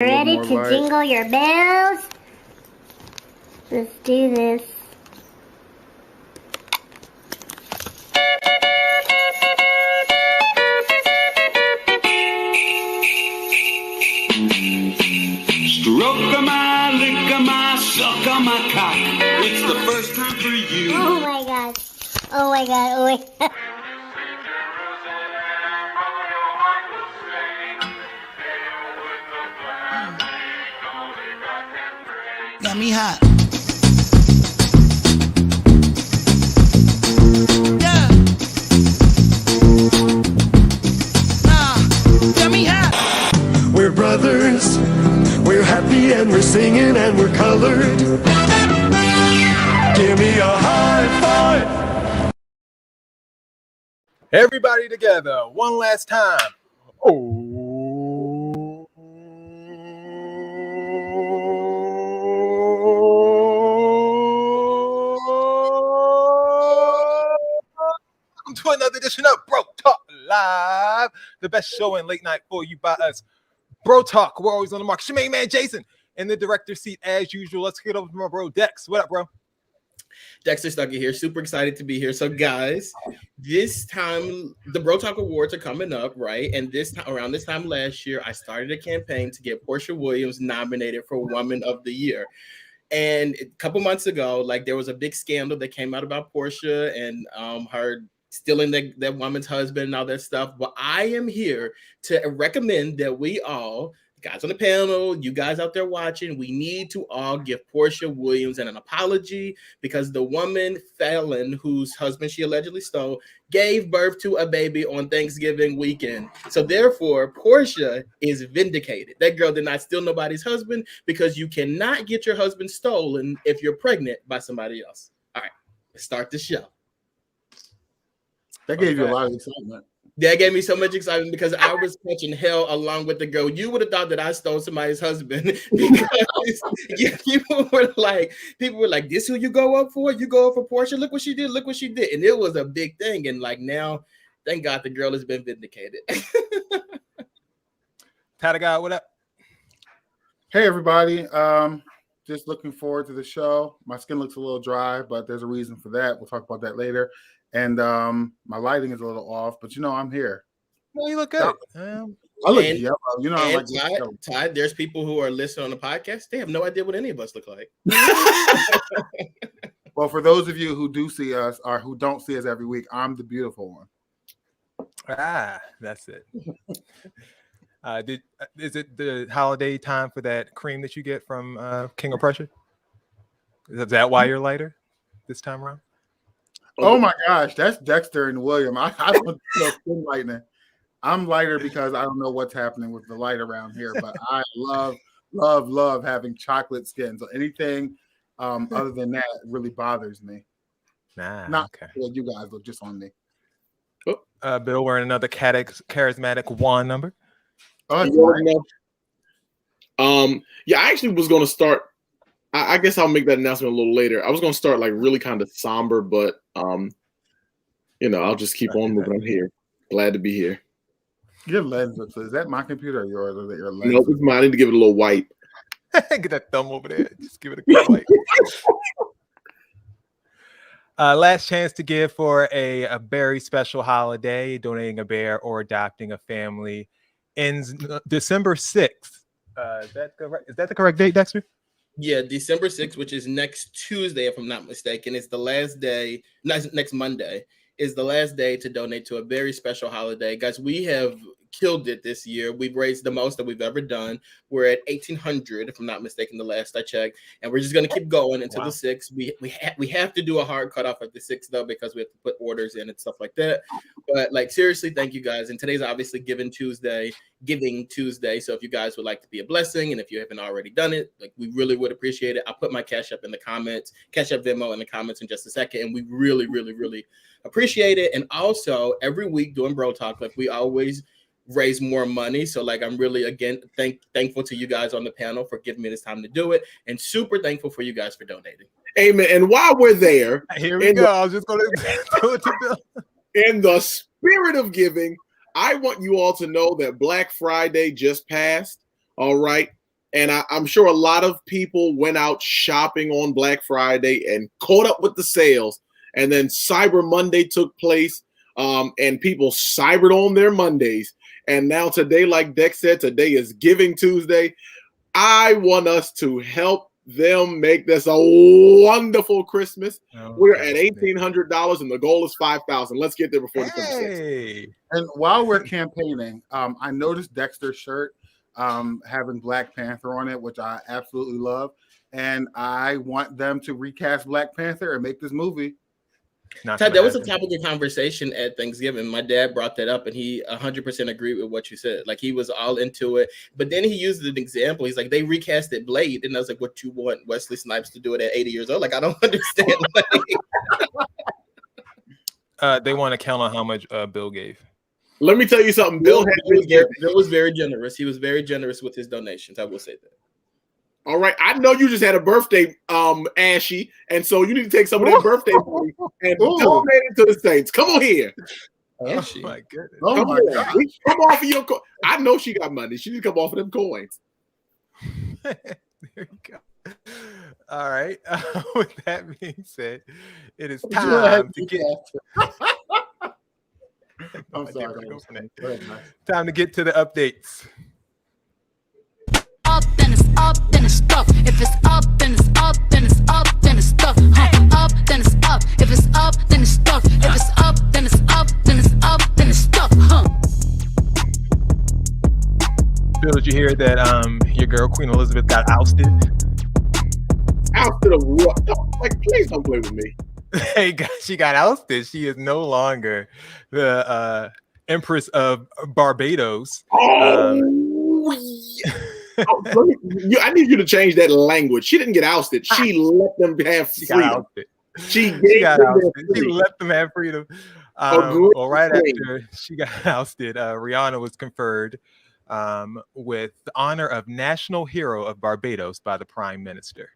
Ready to light. Jingle your bells? Let's do this. Stroke my, lick my, suck my cock. It's the first time for you. Oh my god. Oh my god. Oh my god. Got me hot. Yeah. Got me hot. We're brothers. We're happy and we're singing and we're colored. Give me a high five. Everybody together, one last time. Oh. Welcome to another edition of Bro Talk Live, the best show in late night for you by us. Bro Talk, we're always on the mark. It's your main man, Jason, in the director's seat as usual. Let's get over to my bro, Dex. What up, bro? Dexter Stuckey here. Super excited to be here. So, guys, this time the Bro Talk Awards are coming up, right? And this time, around this time last year, I started a campaign to get Portia Williams nominated for Woman of the Year. And a couple months ago, like there was a big scandal that came out about Portia and her stealing that woman's husband and all that stuff. But I am here to recommend that we all, guys on the panel, you guys out there watching, we need to all give Portia Williams an apology because the woman felon whose husband she allegedly stole gave birth to a baby on Thanksgiving weekend. So therefore, Portia is vindicated. That girl did not steal nobody's husband because you cannot get your husband stolen if you're pregnant by somebody else. All right, let's start the show. That gave you a lot of excitement. That gave me so much excitement because I was catching hell along with the girl. You would have thought that I stole somebody's husband because people were like, this who you go up for? You go up for Portia? Look what she did. Look what she did. And it was a big thing. And like now, thank God the girl has been vindicated. Tyler God, what up? Hey, everybody. Just looking forward to the show. My skin looks a little dry, but there's a reason for that. We'll talk about that later. And my lighting is a little off, but I'm here. Well, you look good. I look yellow. I'm like Ty, there's people who are listening on the podcast. They have no idea what any of us look like. Well, for those of you who do see us or who don't see us every week, I'm the beautiful one. Ah, that's it. Is it the holiday time for that cream that you get from King of Prussia? Is that why you're lighter this time around? Oh my gosh, that's Dexter and William. I don't know skin lightening. I'm lighter because I don't know what's happening with the light around here, but I love having chocolate skin. So anything other than that really bothers me. Not okay. Well, you guys look just on me. Bill wearing another charismatic wand number. Oh, yeah, I actually was going to start. I guess I'll make that announcement a little later. I was going to start like really kind of somber, but I'll just keep on moving. I'm here. Glad to be here. Your lens looks. Is that my computer or yours? Or is that your lens? No, it's mine. I need to give it a little wipe. Get that thumb over there. Just give it a quick wipe. Last chance to give for a very special holiday. Donating a bear or adopting a family ends December 6th. Is that the correct date, Dexter? Yeah, December 6th, which is next Tuesday, if I'm not mistaken. It's the last day, next Monday, is the last day to donate to a very special holiday. Guys, we have killed it this year. We've raised the most that we've ever done. We're at 1,800, if I'm not mistaken, the last I checked. And we're just going to keep going until the 6th. We have to do a hard cutoff at the 6th, though, because we have to put orders in and stuff like that. But, seriously, thank you, guys. And today's obviously Giving Tuesday. So if you guys would like to be a blessing, and if you haven't already done it, we really would appreciate it. I'll put my Cash App in the comments, Cash App Venmo in the comments in just a second. And we really, really, really appreciate it. And also, every week doing Bro Talk, we always raise more money. So I'm really, again, thankful to you guys on the panel for giving me this time to do it, and super thankful for you guys for donating. Amen. And while we're there, here we go. I was just going to do it to Bill. In the spirit of giving, I want you all to know that Black Friday just passed. All right. And I'm sure a lot of people went out shopping on Black Friday and caught up with the sales. And then Cyber Monday took place, and people cybered on their Mondays. And now today, like Dex said, today is Giving Tuesday. I want us to help them make this a wonderful Christmas. We're at $1,800, and the goal is $5,000. Let's get there before December 6th. And while we're campaigning, I noticed Dexter's shirt having Black Panther on it, which I absolutely love. And I want them to recast Black Panther and make this movie. Todd, that was a topic of conversation at Thanksgiving. My dad brought that up, and he 100% agreed with what you said. Like, he was all into it. But then he used an example. He's like, they recasted Blade. And I was like, what, you want Wesley Snipes to do it at 80 years old? Like, I don't understand. They want to count on how much Bill gave. Let me tell you something. Bill was very generous. He was very generous with his donations. I will say that. All right, I know you just had a birthday, Ashy, and so you need to take some of that birthday money and donate it to the Saints. Come on here. Oh my goodness. Oh come my on. God. Come off of your I know she got money. She need to come off of them coins. There you go. All right. With that being said, it is time to get. I'm sorry. Time to get to the updates. Up, then it's up, then it's stuck. If it's up, then it's up, then it's up, then it's stuck. Up, then it's up. If it's up, then it's stuck. If it's up, then it's up, then it's up, then it's stuck. Bill, did you hear that your girl Queen Elizabeth got ousted? Ousted of what? Like, please don't play with me. Hey, she got ousted. She is no longer the Empress of Barbados. I need you to change that language. She didn't get ousted. She let them have freedom. She let them have freedom. Well, right after she got ousted, Rihanna was conferred with the honor of National Hero of Barbados by the Prime Minister.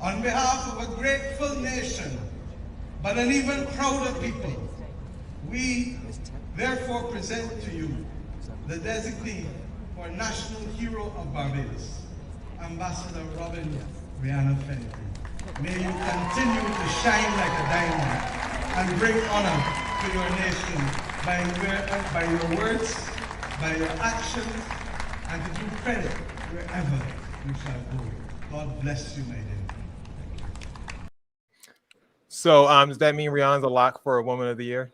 On behalf of a grateful nation, but an even prouder people, we therefore present to you the designee for National Hero of Barbados, Ambassador Robin Rihanna Fenty. May you continue to shine like a diamond and bring honor to your nation by your words, by your actions, and to do credit wherever you shall go. God bless you, my dear. So, does that mean Rihanna's a lock for a Woman of the Year?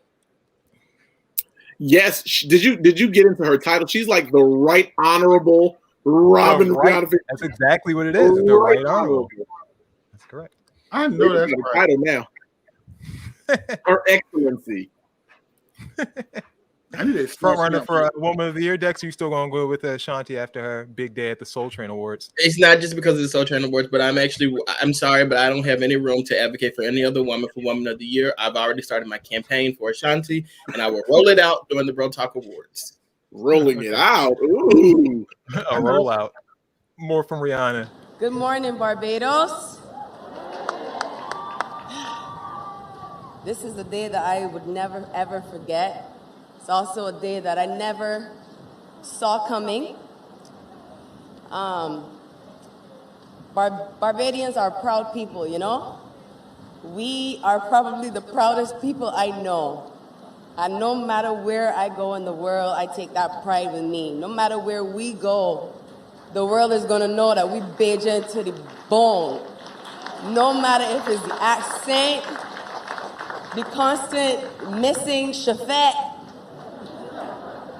Yes. Did you get into her title? She's like the Right Honorable Robin Rihanna. That's exactly what it is. The Right Honorable. That's correct. I know that's the right. title now. Her Excellency. I need to front runner for a Woman of the Year. Dex, you still gonna go with Shanti after her big day at the Soul Train Awards? It's not just because of the Soul Train Awards, but I'm sorry, but I don't have any room to advocate for any other woman for Woman of the Year. I've already started my campaign for Ashanti, and I will roll it out during the Bro Talk Awards. Rolling it out. Ooh. A rollout. More from Rihanna. Good morning, Barbados. This is a day that I would never, ever forget. It's also a day that I never saw coming. Barbadians are proud people, you know? We are probably the proudest people I know. And no matter where I go in the world, I take that pride with me. No matter where we go, the world is going to know that we Bajan to the bone. No matter if it's the accent, the constant missing Shafet,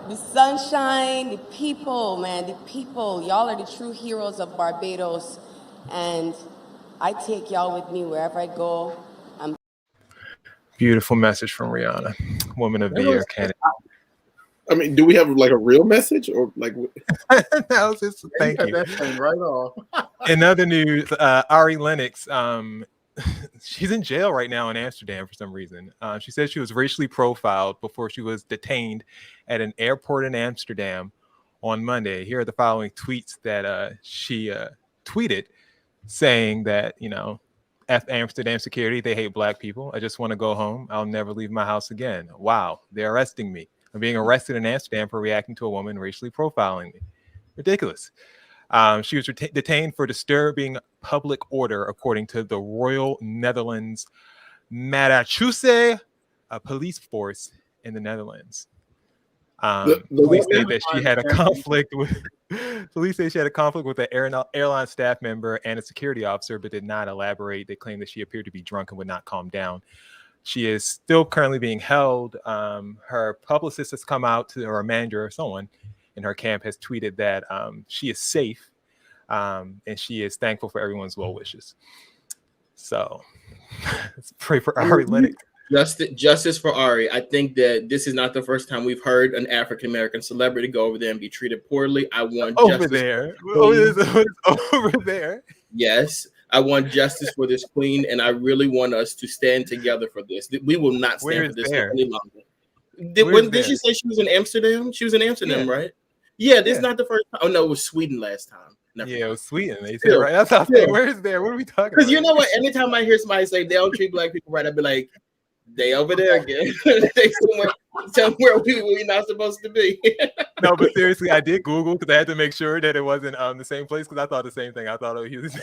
the sunshine, the people, man, the people. Y'all are the true heroes of Barbados. And I take y'all with me wherever I go. Beautiful message from Rihanna, Woman of the Year candidate. I mean, do we have like a real message or like? That was just thank you. That thing right off. In other news, Ari Lennox, she's in jail right now in Amsterdam for some reason. She said she was racially profiled before she was detained at an airport in Amsterdam on Monday. Here are the following tweets that she tweeted, saying that, F Amsterdam security, they hate black people. I just want to go home. I'll never leave my house again. Wow, they're arresting me. I'm being arrested in Amsterdam for reacting to a woman racially profiling me. Ridiculous. She was detained for disturbing public order, according to the Royal Netherlands Marechaussee, a police force in the Netherlands. Police say that she had a conflict with. Police say she had a conflict with an airline staff member and a security officer, but did not elaborate. They claim that she appeared to be drunk and would not calm down. She is still currently being held. Her publicist has come out to, or a manager or someone in her camp has tweeted that she is safe, and she is thankful for everyone's well wishes. So let's pray for Ari Lennox. Justice for Ari. I think that this is not the first time we've heard an African American celebrity go over there and be treated poorly. I want over there. Over there. Yes, I want justice for this queen, and I really want us to stand together for this. We will not stand for this any longer. Did she say she was in Amsterdam? She was in Amsterdam, right? Yeah, this is not the first time. Oh no, it was Sweden last time. It was Sweden. They said, right. That's how. Where is there? What are we talking about? Because you know what? Anytime I hear somebody say they don't treat black people right, I'd be like, they over there again. They somewhere we're not supposed to be. No, but seriously, I did Google because I had to make sure that it wasn't the same place, because I thought the same thing. I thought he was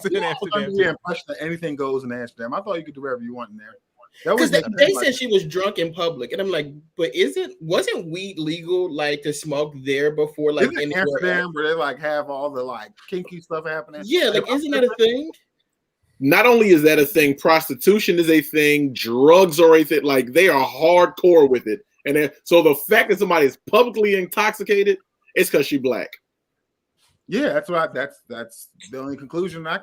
in Amsterdam. Yeah, that anything goes in Amsterdam. I thought you could do whatever you want in there. Because they said she was drunk in public, and I'm like, but wasn't weed legal to smoke there before in Amsterdam where they have all the kinky stuff happening? Yeah, isn't that a thing? Not only is that a thing, prostitution is a thing, drugs are a thing. They are hardcore with it, and so the fact that somebody is publicly intoxicated, it's because she's black. Yeah, that's what. That's the only conclusion I.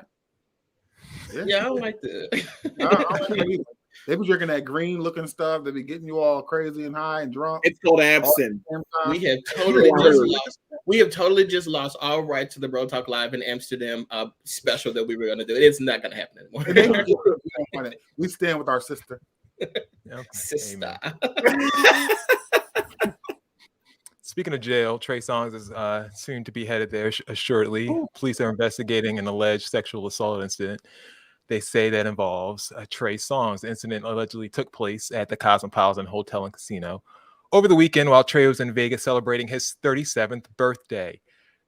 Yeah, I don't like that. They be drinking that green looking stuff. They be getting you all crazy and high and drunk. It's called absinthe. We have totally just lost all right to the Bro Talk Live in Amsterdam special that we were going to do. It's not going to happen anymore. We stand with our sister. Sister. Speaking of jail, Trey Songz is soon to be headed there, assuredly. Police are investigating an alleged sexual assault incident. They say that involves Trey Songz. The incident allegedly took place at the Cosmopolitan Hotel and Casino over the weekend while Trey was in Vegas celebrating his 37th birthday.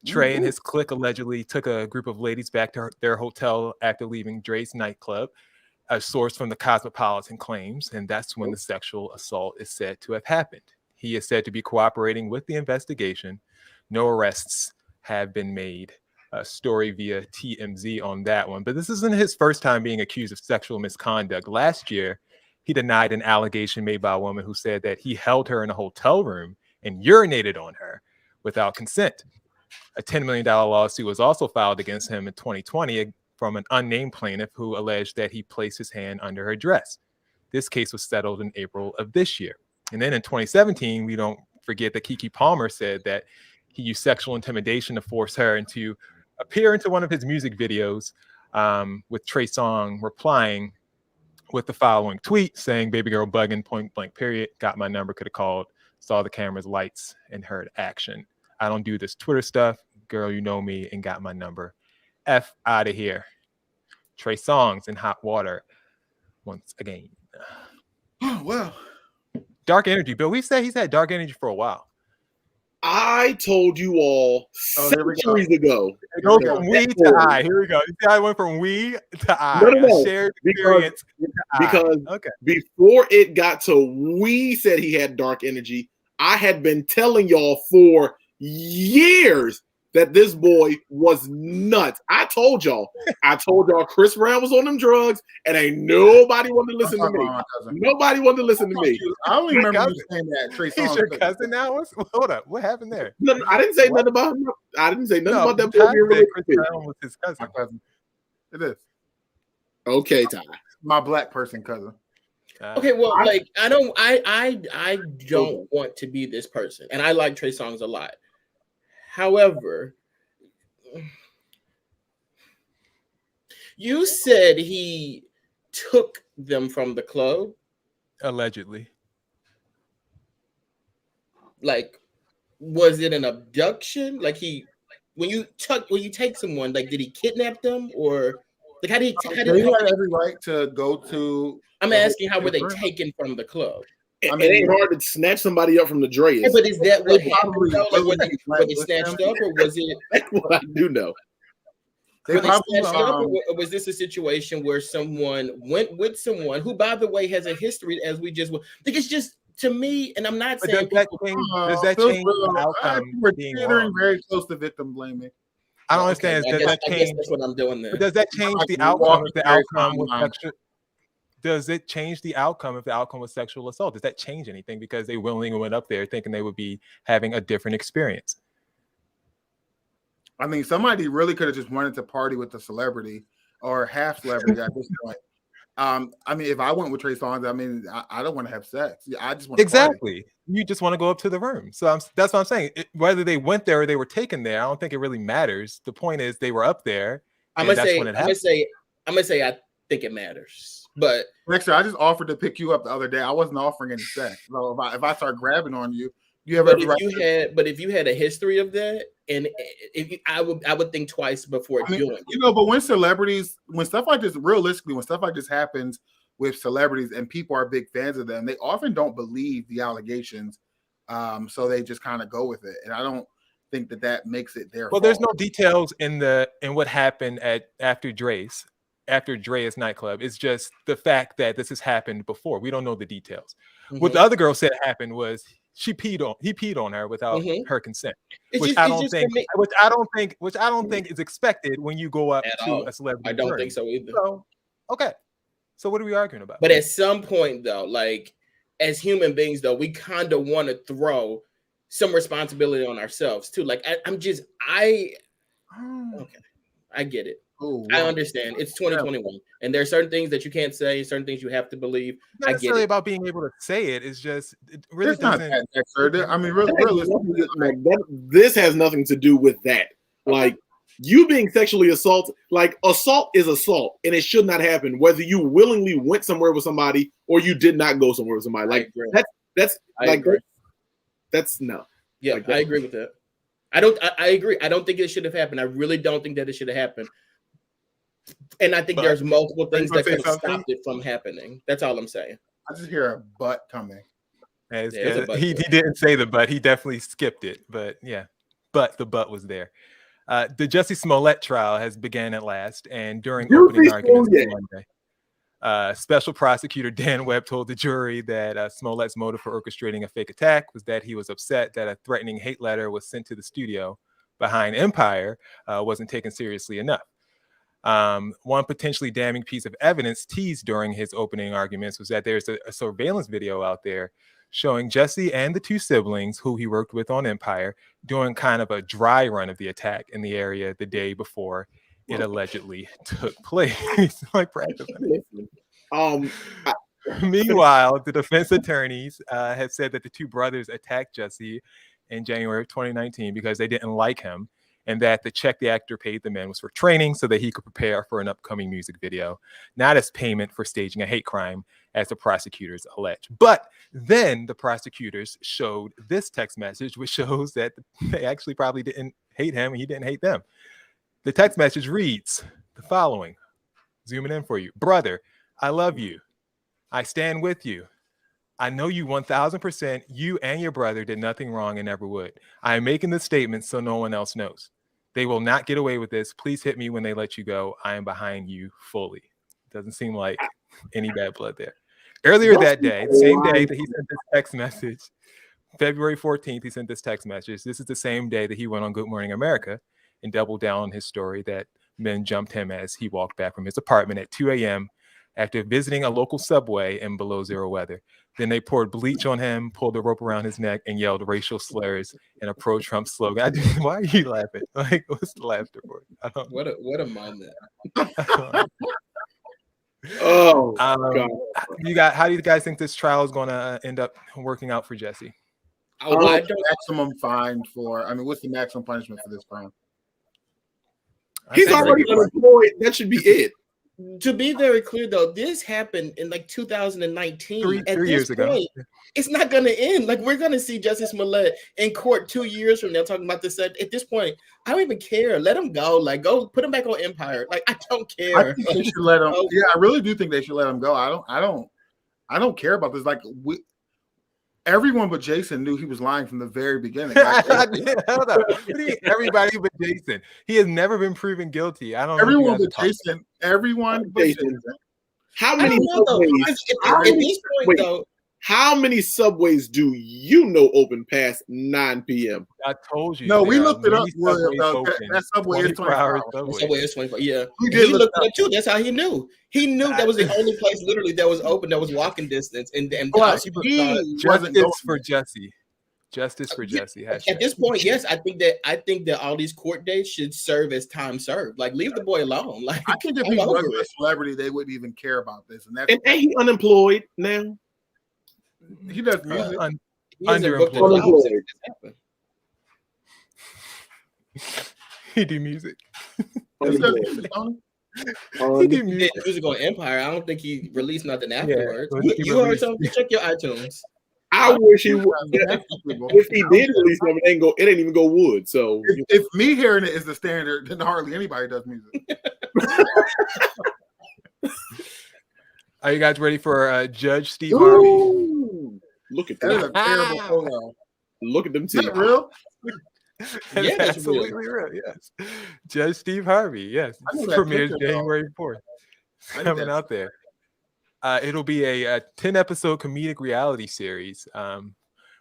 Trey and his clique allegedly took a group of ladies back to their hotel after leaving Dre's nightclub. A source from the Cosmopolitan claims, and that's when the sexual assault is said to have happened. He is said to be cooperating with the investigation. No arrests have been made. A story via TMZ on that one. But this isn't his first time being accused of sexual misconduct. Last year, he denied an allegation made by a woman who said that he held her in a hotel room and urinated on her without consent. A $10 million lawsuit was also filed against him in 2020 from an unnamed plaintiff who alleged that he placed his hand under her dress. This case was settled in April of this year. And then in 2017, we don't forget that Keke Palmer said that he used sexual intimidation to force her into appear into one of his music videos, with Trey Songz replying with the following tweet saying, "Baby girl bugging, point blank period. Got my number, could have called, saw the camera's lights and heard action. I don't do this Twitter stuff. Girl, you know me, and got my number. F out of here." Trey Songz in hot water once again. Oh, well. Dark energy. Bill, we said he's had dark energy for a while. I told you all centuries ago. It goes from we to I. Here we go. You see how I went from we to I. No. Shared experience because before it got to we said he had dark energy, I had been telling y'all for years that this boy was nuts. I told y'all Chris Brown was on them drugs, and ain't nobody wanted to listen to me. Nobody wanted to listen to me. I only remember you saying that. Trey Songz. He's your cousin now? Hold up. What happened there? No, I didn't say nothing about him. I didn't say nothing about that boy being related. Chris Brown was his cousin. My cousin. It is. Okay, Ty. My black person cousin. Okay, well, I don't want to be this person, and I like Trey Songz a lot. However, you said he took them from the club. Allegedly. was it an abduction? Like when you take someone, like did he kidnap them or like how did They had every right to go to. I'm asking how were they taken from the club? It ain't hard to snatch somebody up from the Dreas. Yeah, but is that what They happened? probably Though? Like were willingly they went with snatched them. up or was it? That's what I do know. They Were they probably, snatched up, or was this a situation where someone went with someone who, by the way, has a history as we just? I think it's just to me, and I'm not But saying does that change the outcome we're being teetering wrong? very close to victim blaming. I don't Okay, understand. I Does guess- that I guess change? that's what I'm doing there. But does that change Like the you outcome walk if the very outcome was timeline. sexual? Does it change the outcome if the outcome was sexual assault? Does that change anything because they willingly went up there thinking they would be having a different experience? I mean, somebody really could have just wanted to party with the celebrity or half celebrity at this point. I mean, if I went with Trey Songz, I mean, I don't want to have sex. I just want to Exactly. You just want to go up to the room. So that's what I'm saying. Whether they went there or they were taken there, I don't think it really matters. The point is they were up there. I'm and gonna that's say, when it I'm happened. gonna say, I think it matters, but Next year, I just offered to pick you up the other day. I wasn't offering any sex. So if I start grabbing on you, you have but every if right. you had a history of that, and I would think twice before doing it. You know, but when stuff like this, realistically, when stuff like this happens with celebrities and people are big fans of them, they often don't believe the allegations. So they just kind of go with it. And I don't think that makes it their fault. There's no details in what happened after Dre's nightclub. It's just the fact that this has happened before. We don't know the details. Mm-hmm. What the other girl said happened was he peed on her without her consent, which I don't think is expected when you go up to a celebrity. I don't think so either. Okay, so what are we arguing about? But at some point, though, like as human beings, though, we kind of want to throw some responsibility on ourselves too. Like I get it. Oh, wow. I understand. It's 2021, and there are certain things that you can't say, certain things you have to believe. Not necessarily about being able to say it. It's just it really It's not doesn't. I mean, really, this has nothing to do with that. Like you being sexually assaulted, like assault is assault, and it should not happen whether you willingly went somewhere with somebody or you did not go somewhere with somebody. Like that's no. Yeah, like I agree with that. I agree. I don't think it should have happened. I really don't think that it should have happened. And I think there's multiple things that could have stopped it from happening. That's all I'm saying. I just hear a butt coming. He didn't say the butt. He definitely skipped it. But yeah, but the butt was there. The Jussie Smollett trial has begun at last, and during opening arguments on Monday, Special Prosecutor Dan Webb told the jury that Smollett's motive for orchestrating a fake attack was that he was upset that a threatening hate letter was sent to the studio behind Empire wasn't taken seriously enough. One potentially damning piece of evidence teased during his opening arguments was that there's a surveillance video out there showing Jussie and the two siblings who he worked with on Empire doing kind of a dry run of the attack in the area the day before it allegedly took place. Like practice. Meanwhile, the defense attorneys have said that the two brothers attacked Jussie in January of 2019 because they didn't like him, and that the check the actor paid the man was for training so that he could prepare for an upcoming music video, not as payment for staging a hate crime, as the prosecutors allege. But then the prosecutors showed this text message, which shows that they actually probably didn't hate him and he didn't hate them. The text message reads the following. Zooming in for you. Brother, I love you. I stand with you. I know you 1000%. You and your brother did nothing wrong and never would. I am making this statement so no one else knows. They will not get away with this. Please hit me when they let you go. I am behind you fully. Doesn't seem like any bad blood there. Earlier that day, the same day that he sent this text message, February 14th, he sent this text message. This is the same day that he went on Good Morning America and doubled down on his story that men jumped him as he walked back from his apartment at 2 a.m. after visiting a local subway in below zero weather. Then they poured bleach on him, pulled a rope around his neck, and yelled racial slurs and a pro-Trump slogan. Why are you laughing? Like, what's the laughter for? What a moment. God. How do you guys think this trial is going to end up working out for Jussie? Maximum fine what's the maximum punishment for this crime? He's already unemployed. That should be it. To be very clear, though, this happened in like 2019. Three At this years ago. point, it's not going to end. Like, we're going to see Justice Smollett in court 2 years from now talking about this. At this point, I don't even care. Let him go. Like, go put him back on Empire. Like, I don't care. I think they should let him. Yeah, I really do think they should let him go. I don't care about this. Like, everyone but Jason knew he was lying from the very beginning. Like, Hold up. What do you mean, everybody but Jason? He has never been proven guilty. I don't know. everyone but Jason. Everyone but Jason. How I many don't know, though. subways? At this point, though, How many subways do you know open past 9 p.m.? I told you. No, we there are looked it up. many William, subways open, that subway is 24 hours. subways. Subway is 24. Yeah, We he did look looked it up too. That's how he knew. He knew that was the only place literally that was open, that was walking distance. And But people he thought, wasn't going Justice for Jesse. Justice for Jesse. at this point, yes, I think that all these court dates should serve as time served. Like, leave the boy alone. Like, I think if I'm he over wasn't a it. celebrity, they wouldn't even care about this. And that's And ain't he unemployed now? he does music. He hasn't booked it Underemployed. out since this happened. He do music. He does Unemployed. music, Tony. He do He music. did music on Empire. I don't think he released nothing afterwards. but You, he you heard released- something? Check your iTunes. I wish he would. If he did release something, it ain't even go wood. So If me hearing it is the standard, then hardly anybody does music. Are you guys ready for Judge Steve Harvey? Ooh, look at That is that. a terrible photo. Look at them Is that teeth. real? That is Yeah, it's absolutely real. Yes, Judge Steve Harvey. Yes, I know that premieres picture, though. January 4th. I knew Coming that. out there. It'll be a 10-episode comedic reality series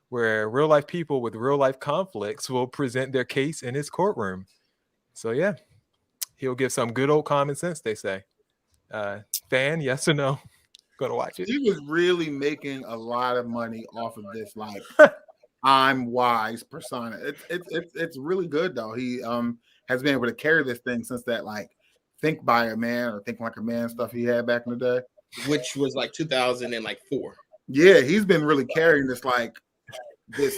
where real life people with real life conflicts will present their case in his courtroom. So yeah, he'll give some good old common sense, they say. Fan, yes or no? Gonna watch it. He was really making a lot of money off of this, like I'm wise persona. It's really good though. He has been able to carry this thing since that like think by a man or think like a man stuff he had back in the day. Which was like 2004. Yeah, he's been really carrying this like this.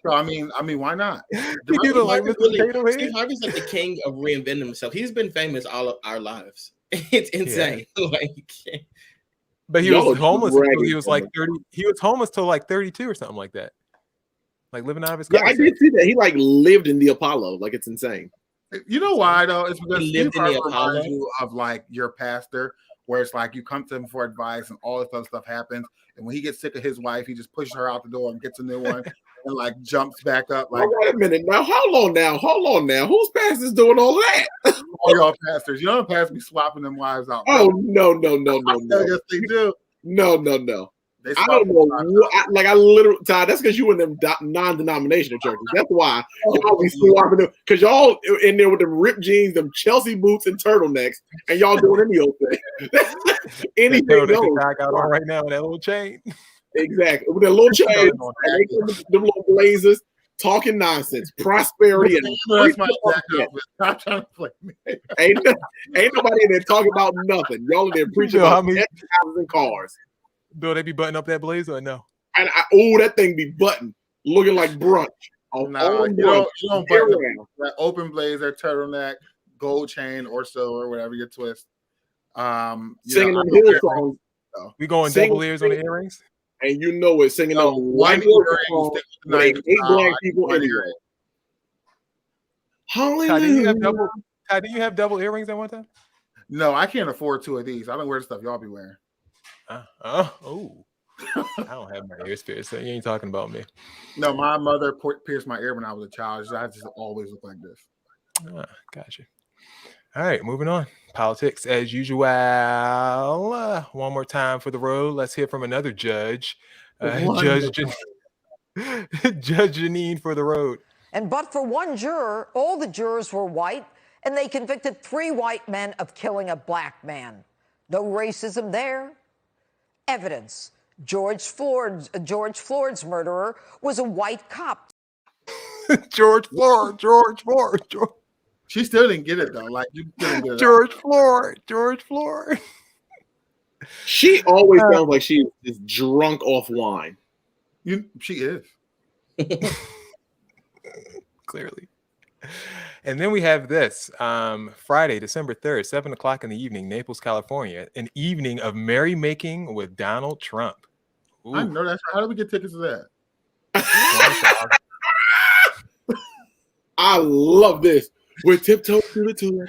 So I mean, why not? You don't like Mr. Potato Head? Steve Harvey's like the king of reinventing himself. He's been famous all of our lives. It's insane. Like, But he Y'all was are homeless until dragging he was like 30. He was homeless till like 32 or something like that. Like living out of his Yeah, car. I did see that. He like lived in the Apollo. Like, it's insane. You know why though? It's because He Steve lived in the Harvey Apollo? reminds you of like your pastor, where it's like you come to him for advice and all this other stuff happens, and when he gets sick of his wife, he just pushes her out the door and gets a new one, and like jumps back up. Like, Wait a minute now. Hold on now. Whose pastor's doing all that? all y'all pastors, you don't pass me swapping them wives out. Oh no. Yes, they do. No. They I swap don't know. them wives out. I literally, Todd, that's because you in them non-denominational churches. That's why y'all be swapping them. Because y'all in there with them ripped jeans, them Chelsea boots, and turtlenecks, and y'all doing any old thing. Anything That else. guy got on right now with that little chain. Exactly. With their little chains, and they come with them little blazers, talking nonsense, prosperity, and That's my exact outfit. Stop trying to play me. ain't nobody in there talking about nothing. Y'all in there preaching Bill, how about many- houses and cars. Bill, they be buttoning up that blazer or no? And that thing be buttoned, looking like brunch. No, On you don't year button round. that open blazer, turtleneck, gold chain, or so, or whatever your twist. Singing them I don't hill care. songs, We going Sing- double ears on the earrings? and you know it, singing No, them one white hill earring, songs stick with the with knife. 8 black I people one in earring. it. Ty, did you have Hallelujah. double? Ty, did you have double earrings at one time? No, I can't afford 2 of these. I don't wear the stuff y'all be wearing. Oh. I don't have my ears pierced, so you ain't talking about me. No, my mother pierced my ear when I was a child. I just always look like this. Gotcha. All right, moving on. Politics as usual. One more time for the road. Let's hear from another judge. Judge Janine for the road. And but for one juror, all the jurors were white, and they convicted 3 white men of killing a black man. No racism there. Evidence. George Floyd's murderer was a white cop. George Floyd. She still didn't get it though. Like you didn't get it. George Floyd. She always sounds like she is drunk off wine. She is. Clearly. And then we have this Friday, December 3rd, 7 o'clock in the evening, Naples, California, an evening of merrymaking with Donald Trump. I know that's right. How do we get tickets to that? I love this. We're tiptoe to the tulip.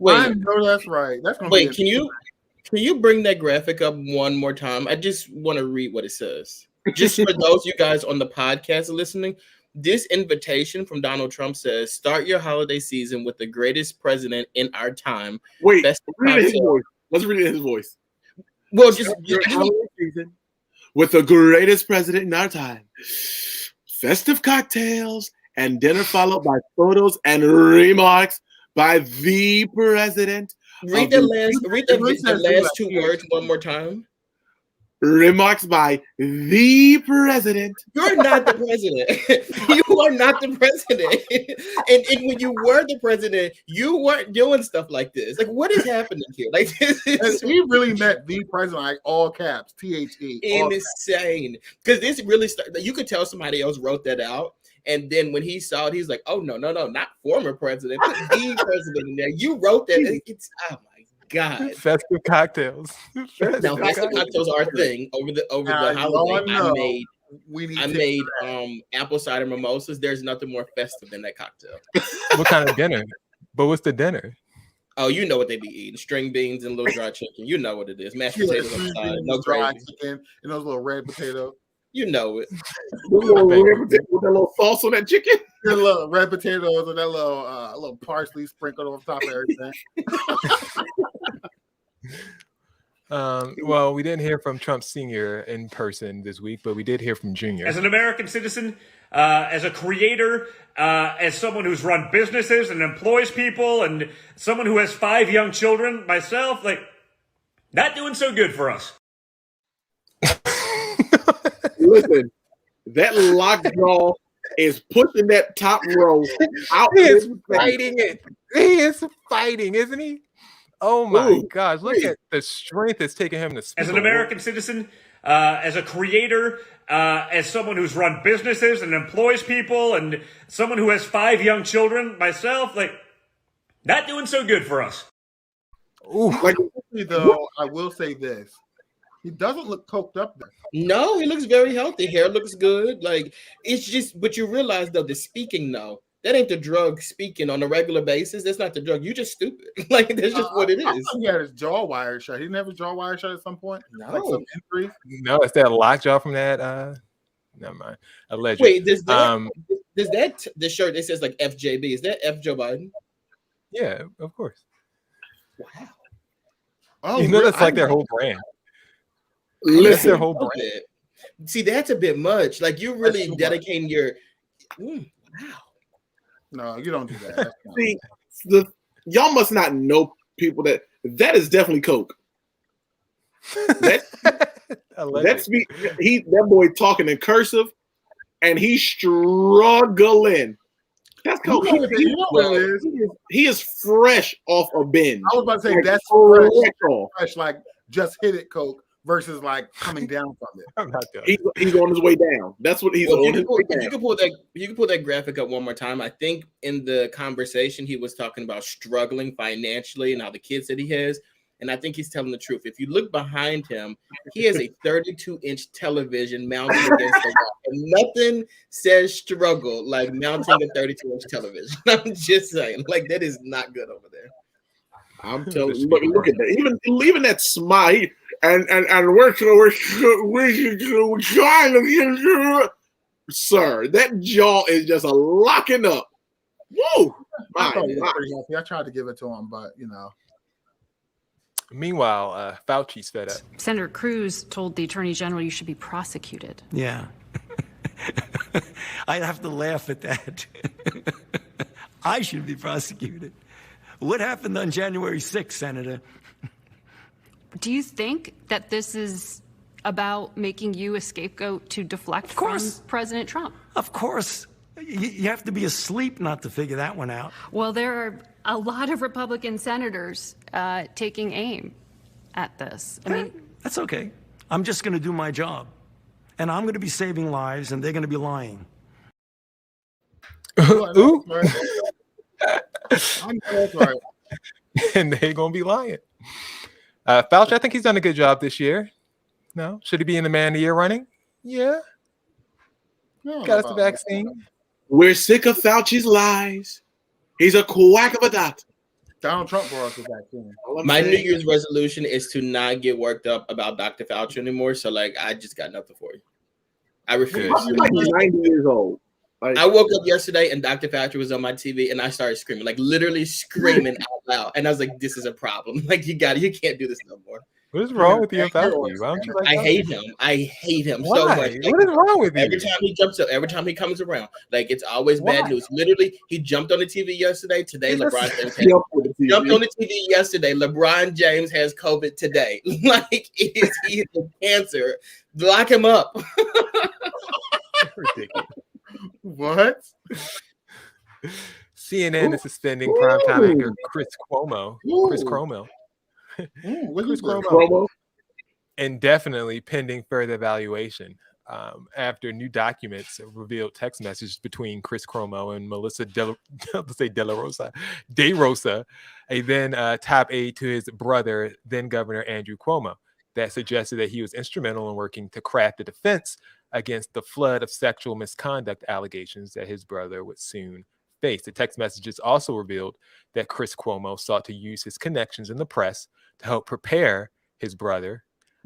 I know that's right. That's gonna wait. Can you bring that graphic up one more time? I just want to read what it says. Just for those you guys on the podcast listening, this invitation from Donald Trump says, "Start your holiday season with the greatest president in our time." Wait, read it in his voice. Let's read it in his voice. Well, just season with the greatest president in our time. Festive cocktails and dinner followed by photos and remarks by the president. Read the last two words one more time. Remarks by the president. You're not the president. You are not the president. And when you were the president, you weren't doing stuff like this. Like, what is happening here? Like, this is he really met the president, like all caps, THE. Insane. Because this really started. You could tell somebody else wrote that out. And then when he saw it, he's like, "Oh no, not former president, but the president." In there, you wrote that. It's oh my god. Festive cocktails. Now, festive cocktails are a thing over the holiday. I made apple cider mimosas. There's nothing more festive than that cocktail. What kind of dinner? But what's the dinner? Oh, you know what they be eating: string beans and little dry chicken. You know what it is: mashed potatoes on the side, no dry gravy, chicken, and those little red potatoes. You know it. With that little sauce on that chicken. The little red potatoes and that little parsley sprinkled on top of everything. Well, we didn't hear from Trump Sr. in person this week, but we did hear from Jr. As an American citizen, as a creator, as someone who's run businesses and employs people, and someone who has 5 young children, myself, like, not doing so good for us. Listen, that lockjaw is pushing that top row out. He is fighting it. He is fighting, isn't he? Oh my gosh! Look at the strength it's taking him to speak. As an American citizen, as a creator, as someone who's run businesses and employs people, and someone who has 5 young children, myself, like, not doing so good for us. Like, though, I will say this. He doesn't look coked up there. No, he looks very healthy. Hair looks good. Like, it's just, but you realize though, the speaking though, that ain't the drug. Speaking on a regular basis, that's not the drug. You just stupid. Like, that's just what it is. He had his jaw wire shut. He didn't have his jaw wire shut at some point. No, like some injury. No, it's that lockjaw from that. Never mind. Alleged. Wait, does that the shirt that says like FJB? Is that F Joe Biden? Yeah, of course. Wow. Oh, you know that's like their whole brand. Listen, their whole brand. See, that's a bit much. Like, you're really dedicating your. Wow. No, you don't do that. See, y'all must not know people that is definitely coke. That's me. That boy talking in cursive, and he's struggling. That's coke. He is fresh off a binge. I was about to say that's fresh, like just hit it coke versus like coming down from it. I'm not doing he's on his way down. That's what he's on his way down. You can pull that graphic up one more time. I think in the conversation he was talking about struggling financially and how the kids that he has. And I think he's telling the truth. If you look behind him, he has a 32-inch television mounted against the wall. And nothing says struggle like mounting a 32-inch television. I'm just saying, like, that is not good over there. I'm telling you, look at that. Even that smile, and we're trying to get, sir, that jaw is just a locking up. Whoa! I tried to give it to him, but you know. Meanwhile, Fauci's fed up. Senator Cruz told the Attorney General you should be prosecuted. Yeah. I'd have to laugh at that. I should be prosecuted. What happened on January 6th, Senator? Do you think that this is about making you a scapegoat to deflect from President Trump? Of course. You have to be asleep not to figure that one out. Well, there are a lot of Republican senators taking aim at this. I mean, that's okay. I'm just going to do my job. And I'm going to be saving lives, and they're going to be lying. Ooh. I know that's right. And they're gonna be lying. Fauci, I think he's done a good job this year. No, should he be in the Man of the Year running? Yeah, got us the vaccine. We're sick of Fauci's lies. He's a quack of a doctor. Donald Trump brought us the vaccine. My New Year's resolution is to not get worked up about Dr. Fauci anymore. So, like, I just got nothing for you. I refuse. I'm like 90 years old. Like, I woke up yesterday and Dr. Fauci was on my TV and I started screaming, like literally screaming out loud. And I was like, this is a problem. Like, you can't do this no more. What is wrong with you and Fauci? Why don't you like I Fauci? hate him. I hate him Why? so much. Like, What is wrong with you? Every time he jumps up, every time he comes around, like it's always bad news. Literally, he jumped on the TV yesterday. Today, LeBron James jumped on the TV yesterday. LeBron James has COVID today. Like he is cancer. Lock him up. Ridiculous. What? CNN is suspending primetime anchor Chris Cuomo. Chris Cuomo. Chris Cuomo. Indefinitely pending further evaluation after new documents revealed text messages between Chris Cuomo and Melissa De Rosa, a then top aide to his brother, then Governor Andrew Cuomo, that suggested that he was instrumental in working to craft a defense against the flood of sexual misconduct allegations that his brother would soon face. The text messages also revealed that Chris Cuomo sought to use his connections in the press to help prepare his brother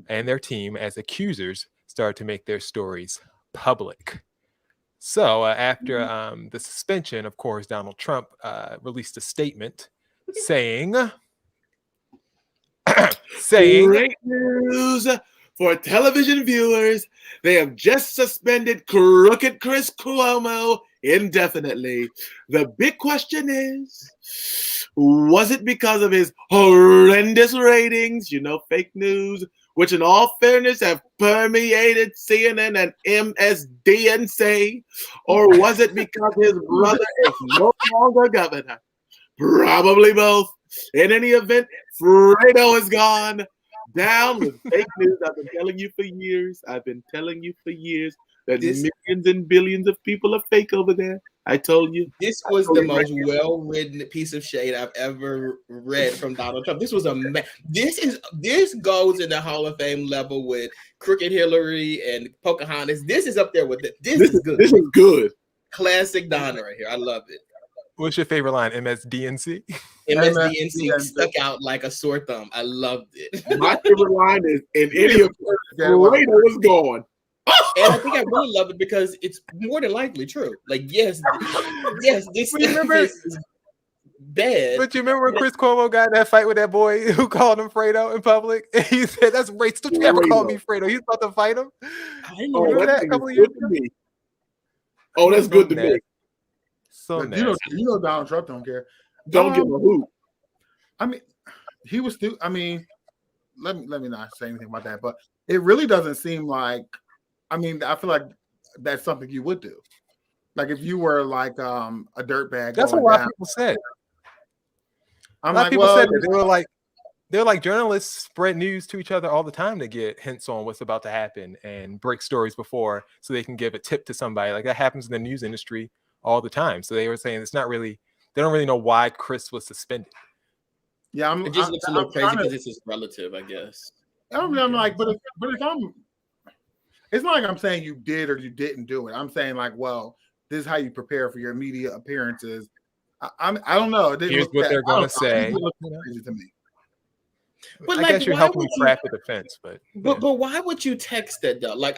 and their team as accusers started to make their stories public. So after the suspension, of course, Donald Trump released a statement saying Great news for television viewers. They have just suspended crooked Chris Cuomo indefinitely. The big question is, was it because of his horrendous ratings? You know, fake news, which in all fairness have permeated CNN and MSDNC, or was it because his brother is no longer governor? Probably both. In any event, Fredo is gone. Down with fake news. I've been telling you for years. That millions and billions of people are fake over there. I told you. This was the most well-written piece of shade I've ever read from Donald Trump. This was this goes in the Hall of Fame level with Crooked Hillary and Pocahontas. This is up there with it. This is good. This is good. Classic Donna right here. I love it. What's your favorite line? MSDNC? MSDNC stuck out like a sore thumb. I loved it. My favorite line is, in any of Fredo is gone. And I think I really love it because it's more than likely true. Like, yes, this is bad. But you remember when Chris Cuomo got in that fight with that boy who called him Fredo in public? And he said, "That's racist. Don't you ever call me Fredo." He's about to fight him. Remember that a couple of years ago? Oh, that's good to me. So you know Donald Trump don't care. Don't give a hoot. I mean, he was still. I mean, let me not say anything about that. But it really doesn't seem like. I mean, I feel like that's something you would do. Like if you were like a dirtbag. That's what a lot of people said. A lot of people said that they were like journalists spread news to each other all the time to get hints on what's about to happen and break stories before so they can give a tip to somebody. Like that happens in the news industry all the time. So they were saying they don't really know why Chris was suspended. Yeah, it just looks a little crazy because it's his relative, I guess. I'm like, but if I'm, it's not like I'm saying you did or you didn't do it. I'm saying like, well, this is how you prepare for your media appearances. I don't know. Here's what they're going to say. It looks crazy to me. But I guess you're helping me craft the defense, but why would you text that though? Like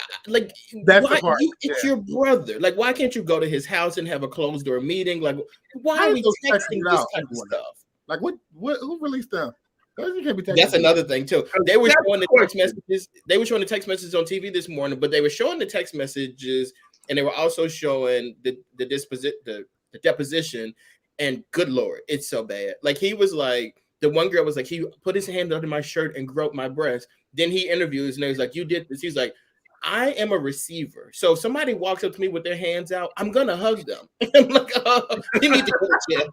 that's why, the part. It's your brother. Like, why can't you go to his house and have a closed door meeting? Like, why are we texting this kind of stuff? Like, what? Who released them? That's another thing too. They were showing the text messages. They were showing the text messages on TV this morning, but they were showing the text messages, and they were also showing the deposition. And good Lord, it's so bad. Like he was like. The one girl was like, he put his hand under my shirt and groped my breast. Then he interviews and he was like, you did this. He's like, I am a receiver. So if somebody walks up to me with their hands out, I'm going to hug them. I'm like, you need to go to jail.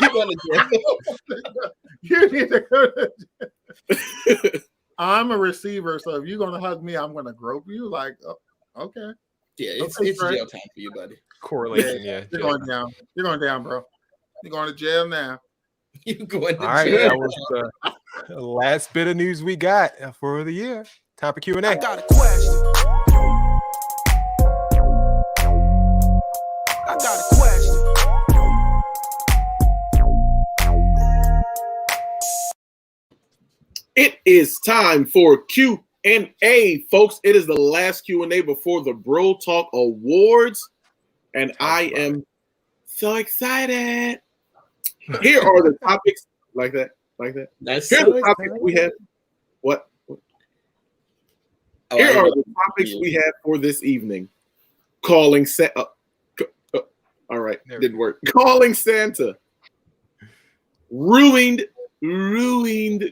You're going to jail. You need to go to jail. I'm a receiver. So if you're going to hug me, I'm going to grope you. Like, okay. Yeah, it's jail time for you, buddy. Correlation, yeah. You're going down. You're going down, bro. You're going to jail now. You going to All right, jail? that was the last bit of news we got for the year. Time for Q&A. I got a question. I got a question. It is time for Q&A, folks. It is the last Q&A before the Bro Talk Awards, and I am so excited. Here are the topics. Like that. That's Here are so the topics exciting. we have. What? Oh, Here I are know. the topics we have for this evening. Calling Santa. All right, didn't work. Calling Santa. Ruined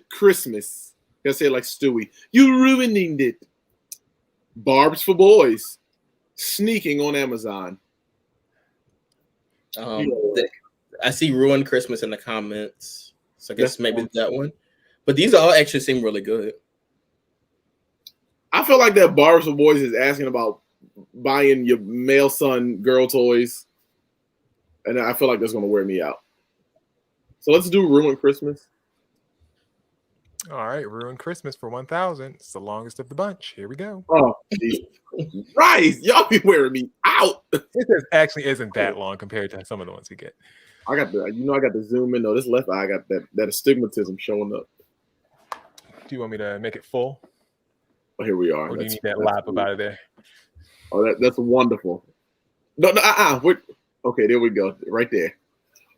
Christmas. Gotta say it like Stewie. You ruining it. Barbs for boys. Sneaking on Amazon. I see Ruined Christmas in the comments. So I guess maybe that one. But these all actually seem really good. I feel like that Barbs for boys is asking about buying your male son girl toys. And I feel like that's going to wear me out. So let's do Ruined Christmas. All right, Ruined Christmas for 1,000. It's the longest of the bunch. Here we go. Oh, right. Y'all be wearing me out. It actually isn't that long compared to some of the ones we get. I got the zoom in. No, this left eye got that astigmatism showing up. Do you want me to make it full? Oh, here we are. Or do you need that lap up out of there? Oh, that's wonderful. No, okay, there we go. Right there.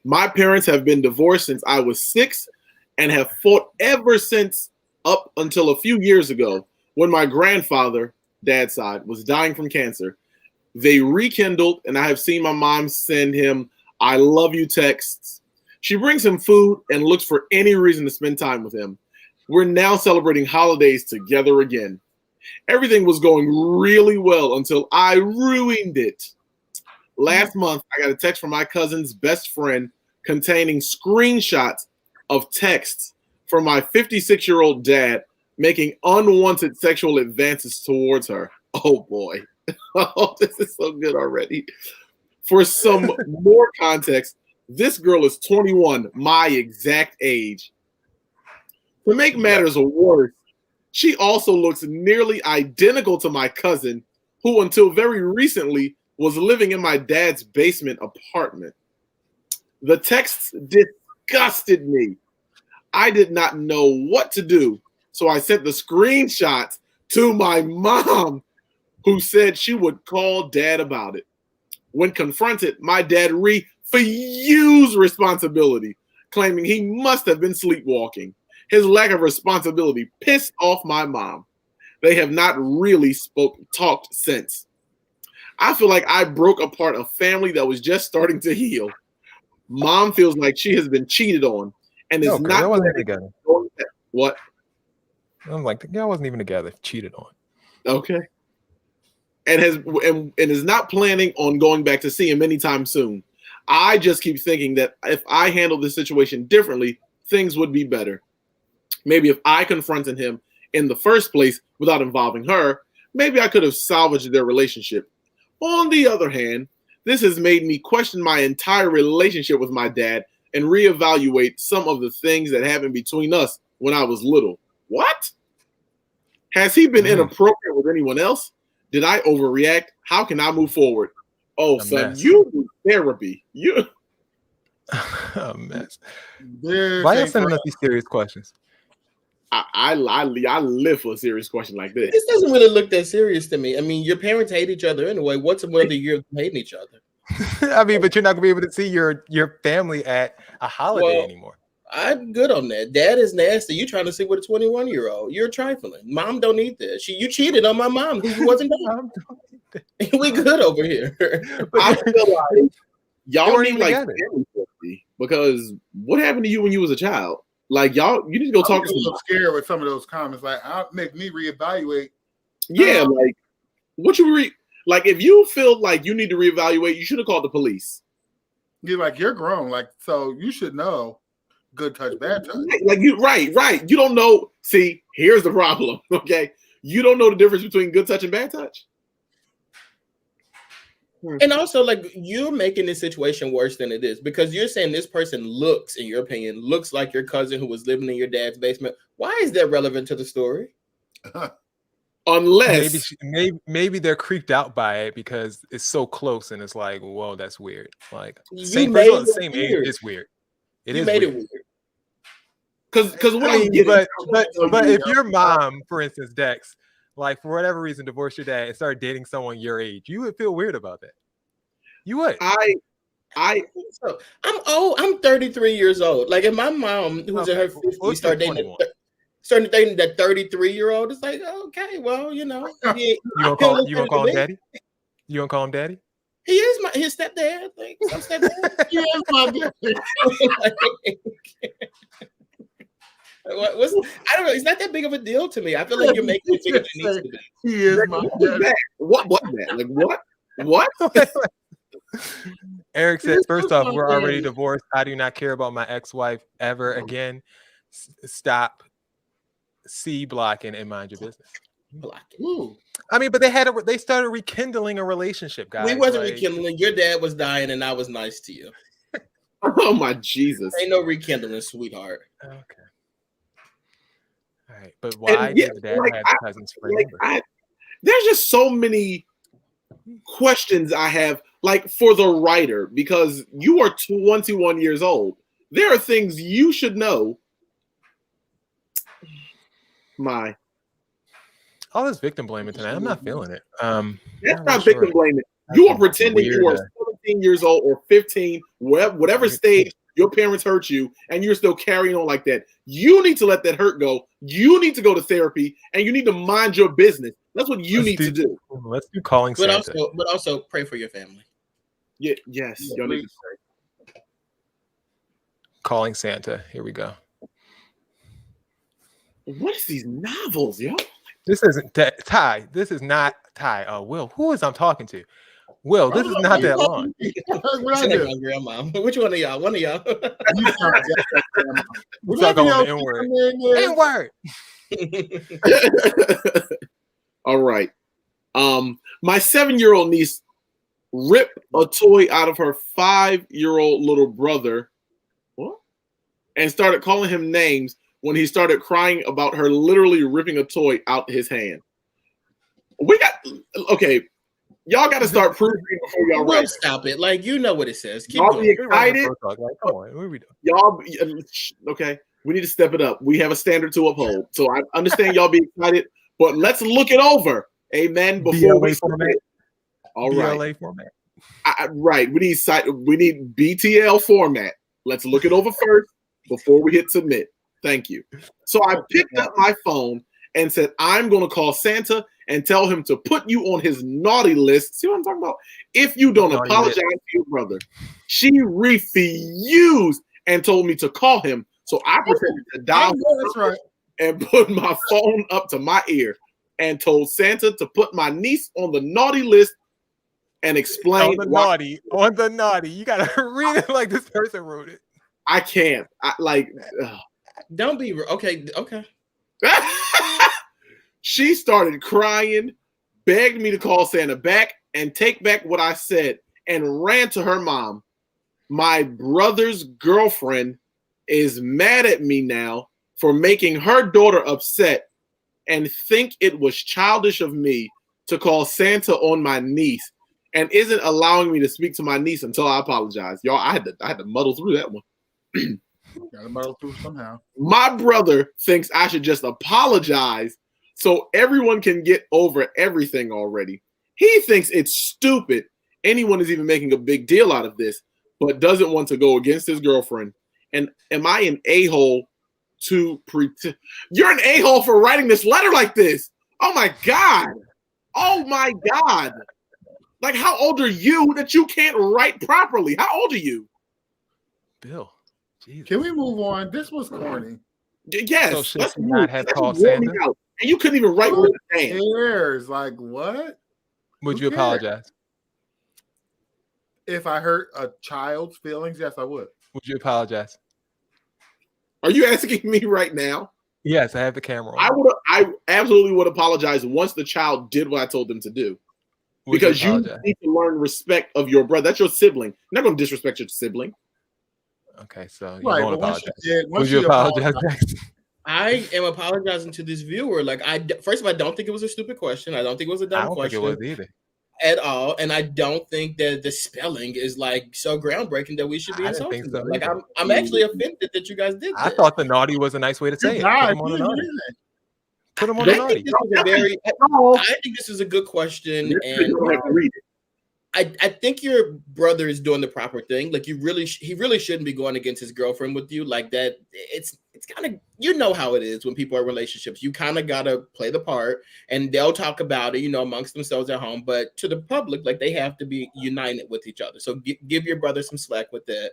My parents have been divorced since I was 6 and have fought ever since up until a few years ago when my grandfather, dad's side, was dying from cancer. They rekindled, and I have seen my mom send him I love you texts. She brings him food and looks for any reason to spend time with him. We're now celebrating holidays together again. Everything was going really well until I ruined it. Last month, I got a text from my cousin's best friend containing screenshots of texts from my 56-year-old dad making unwanted sexual advances towards her. Oh, boy. Oh, this is so good already. For some more context, this girl is 21, my exact age. To make matters worse, she also looks nearly identical to my cousin, who until very recently was living in my dad's basement apartment. The texts disgusted me. I did not know what to do, so I sent the screenshots to my mom, who said she would call dad about it. When confronted, my dad refused responsibility, claiming he must have been sleepwalking. His lack of responsibility pissed off my mom. They have not really talked since. I feel like I broke apart a family that was just starting to heal. Mom feels like she has been cheated on and is not together. What? I'm like, y'all wasn't even together. Cheated on. Okay. And is not planning on going back to see him anytime soon. I just keep thinking that if I handled this situation differently, things would be better. Maybe if I confronted him in the first place without involving her, maybe I could have salvaged their relationship. On the other hand, this has made me question my entire relationship with my dad and reevaluate some of the things that happened between us when I was little. What? Has he been inappropriate with anyone else? Did I overreact? How can I move forward? Oh, son, you do therapy. You a mess. Why are you sending us these serious questions? I live for a serious question like this. This doesn't really look that serious to me. I mean, your parents hate each other anyway. What's another year of hating each other? I mean, but you're not gonna be able to see your family at a holiday anymore. I'm good on that. Dad is nasty. You trying to sleep with a 21-year-old? You're trifling. Mom don't need this. You cheated on my mom who wasn't there. We good over here. I feel like y'all need like family therapy, because what happened to you when you was a child? Like you need to go talk to somebody. I'm scared with some of those comments. Like, I'll make me reevaluate. Yeah, like what you like if you feel like you need to reevaluate, you should have called the police. You're like, you're grown, like, so you should know good touch, bad touch. Like you right. You don't know. See, here's the problem. Okay. You don't know the difference between good touch and bad touch. And also, like, you're making this situation worse than it is because you're saying this person looks, in your opinion, looks like your cousin who was living in your dad's basement. Why is that relevant to the story? Unless maybe they're creeped out by it because it's so close and it's like, whoa, that's weird. Like You same made person, it same age weird. is weird. It You is made weird. it weird. Because what I I'm mean, getting, but if your mom, for instance, Dex, like for whatever reason, divorced your dad and started dating someone your age, you would feel weird about that. You would. So I'm old. I'm 33 years old. Like, if my mom, who's in her Okay, 50s, let's started say dating 21. started dating that 33-year-old, it's like, okay, well, You gonna call him daddy? You gonna call him daddy? He is his stepdad. Like, some stepdad. He is my daddy. What's, I don't know. It's not that big of a deal to me. I feel like you're making it bigger than it needs to be. He is my daddy. What that? Like what? Eric said, first off, we're already divorced. I do not care about my ex-wife ever again. Stop blocking and mind your business. Blocking. I mean, but they started rekindling a relationship, guys. We wasn't like, rekindling. Your dad was dying, and I was nice to you. Oh my Jesus! Ain't no rekindling, sweetheart. Okay. All right, but why did the dad have cousins forever? There's just so many questions I have, like, for the writer, because you are 21 years old. There are things you should know. All this victim blaming tonight, I'm not feeling it. That's not victim blaming. You are pretending you are 17 years old or 15, whatever stage your parents hurt you, and you're still carrying on like that. You need to let that hurt go. You need to go to therapy, and you need to mind your business. That's what you need to do. Let's do calling Santa. But also pray for your family. Yeah, yes. Yeah, need to pray. Calling Santa. Here we go. What is these novels, yo? This isn't Ty. This is not Ty. Will. Who is I'm talking to? Will, this is not that long. Grandma. Which one of y'all? One of y'all. We're talking on the N-word. All right. My 7-year-old niece ripped a toy out of her 5-year-old little brother. What? And started calling him names when he started crying about her literally ripping a toy out his hand. Y'all got to start proving before y'all write. Stop it. Like, you know what it says. Keep Y'all going. be excited. Like, come on, what are we doing? Y'all, okay. We need to step it up. We have a standard to uphold. So I understand y'all be excited, but let's look it over. Amen. Before we submit. All right. BLA format. Right. We need BTL format. Let's look it over first before we hit submit. Thank you. So I picked up my phone and said, I'm going to call Santa and tell him to put you on his naughty list. See what I'm talking about? If you don't apologize to your brother. She refused and told me to call him. So I pretended to dial and put my phone up to my ear and told Santa to put my niece on the naughty list and explain on the naughty. You gotta read it like this person wrote it. I can't. Don't be okay. She started crying, begged me to call Santa back and take back what I said, and ran to her mom. My brother's girlfriend is mad at me now for making her daughter upset and think it was childish of me to call Santa on my niece and isn't allowing me to speak to my niece until I apologize. Y'all, I had to muddle through that one. Gotta muddle through somehow. My brother thinks I should just apologize so everyone can get over everything already. He thinks it's stupid anyone is even making a big deal out of this, but doesn't want to go against his girlfriend. And am I an a-hole to pretend? You're an a-hole for writing this letter like this. Oh my God. Oh my God. Like, how old are you that you can't write properly? How old are you? Bill. Jesus. Can we move on? This was corny. Yes. So should she not have called Santa? And you couldn't even write with a hand. Cares? Like, what? Would you apologize? If I hurt a child's feelings, yes, I would. Would you apologize? Are you asking me right now? Yes, I have the camera on. I absolutely would apologize once the child did what I told them to do. Would because you apologize? need to learn respect of your brother. That's your sibling. You're not going to disrespect your sibling. Okay, so you Right, won't but once apologize. she did- once Would you she apologize? apologized- I am apologizing to this viewer. Like, first of all, I don't think it was a stupid question. I don't think it was a I dumb don't think it question was either. at all. And I don't think that the spelling is like so groundbreaking that we should be I didn't think insulting so them. Like, either. I'm actually offended that you guys did I this. thought the naughty was a nice way to say it. Put died. him on the You didn't naughty. hear that. Put him on the I naughty. think this is a very. I think this is a good question, You and don't have to read it. I think your brother is doing the proper thing. Like, he really shouldn't be going against his girlfriend with you like that. It's kind of, you know how it is when people are in relationships. You kind of gotta play the part, and they'll talk about it, you know, amongst themselves at home. But to the public, like, they have to be united with each other. So give your brother some slack with that.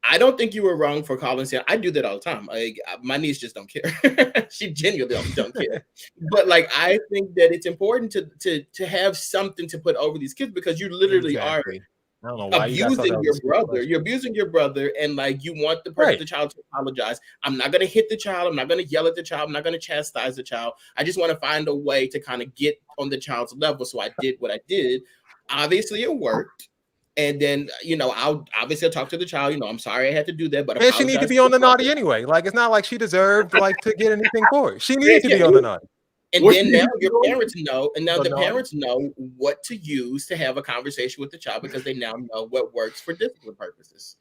I don't think you were wrong for calling saying I do that all the time. Like, my niece just don't care. She genuinely don't care. But like, I think that it's important to have something to put over these kids, because you literally Exactly. I don't know are why you guys thought abusing that was your a stupid brother. question. You're abusing your brother, and like, you want the child to apologize. I'm not gonna hit the child. I'm not gonna yell at the child. I'm not gonna chastise the child. I just want to find a way to kind of get on the child's level. So I did what I did. Obviously, it worked. And then, you know, I'll talk to the child. You know, I'm sorry I had to do that, but And she need to be on the naughty anyway. Like, it's not like she deserved like to get anything for it. She needed to be on the naughty. And What then she now need to your do? parents know, and now The the naughty? parents know what to use to have a conversation with the child, because they now know what works for discipline purposes.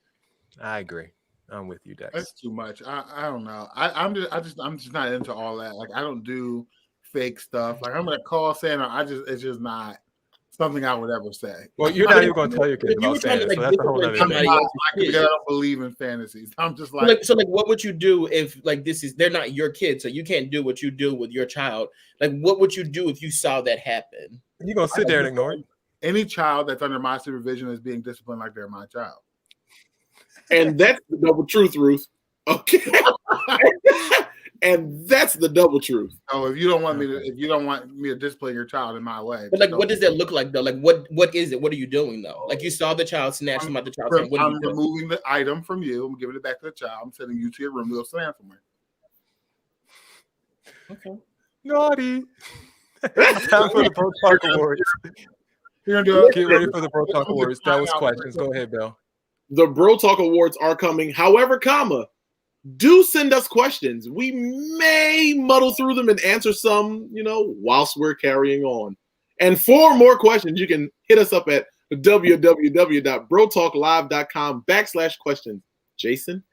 I agree. I'm with you, Dex. That's too much. I don't know. I'm just not into all that. Like, I don't do fake stuff. Like, I'm gonna call Santa. It's just not something I would ever say. Well, you're not even going to tell your kids If you about were trying to, Santa, so like, that's a whole other discipline thing. somebody else's Because kid. I don't believe in fantasies. I'm just So like, like, so like, what would you do if, like, they're not your kids, so you can't do what you do with your child? Like, what would you do if you saw that happen? You're gonna sit there and ignore it? any child that's under my supervision is being disciplined like they're my child. And that's the double truth, Ruth. Okay. And that's the double truth. Oh, if you don't want me to discipline your child in my way. But like, what does that look like though? Like, what is it? What are you doing though? Like, you saw the child snatch him out the child's hand. What are I'm you doing? removing the item from you. I'm giving it back to the child. I'm sending you to your room. We'll sit down somewhere. Okay. Naughty. Time for the Bro Talk Awards. You're gonna do it. Get ready for the Bro Talk Awards. That was questions. Go ahead, Bill. The Bro Talk Awards are coming. However, do send us questions. We may muddle through them and answer some, whilst we're carrying on. And for more questions, you can hit us up at www.brotalklive.com/questions. Jason?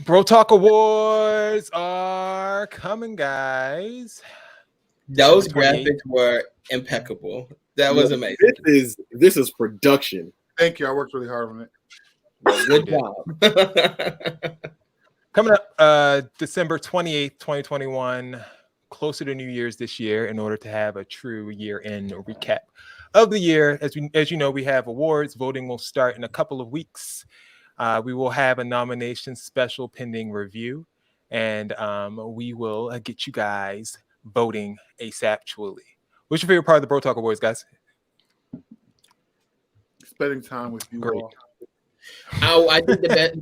Bro Talk Awards are coming, guys. Those December 28th. graphics were impeccable. That was amazing. This is production. Thank you. I worked really hard on it. Good job. Coming up December 28th, 2021, closer to New Year's this year, in order to have a true year-end recap of the year. As you know, we have awards. Voting will start in a couple of weeks. We will have a nomination special pending review, and we will get you guys voting ASAPually. What's your favorite part of the Bro Talk Awards, guys? Spending time with you all. I think the best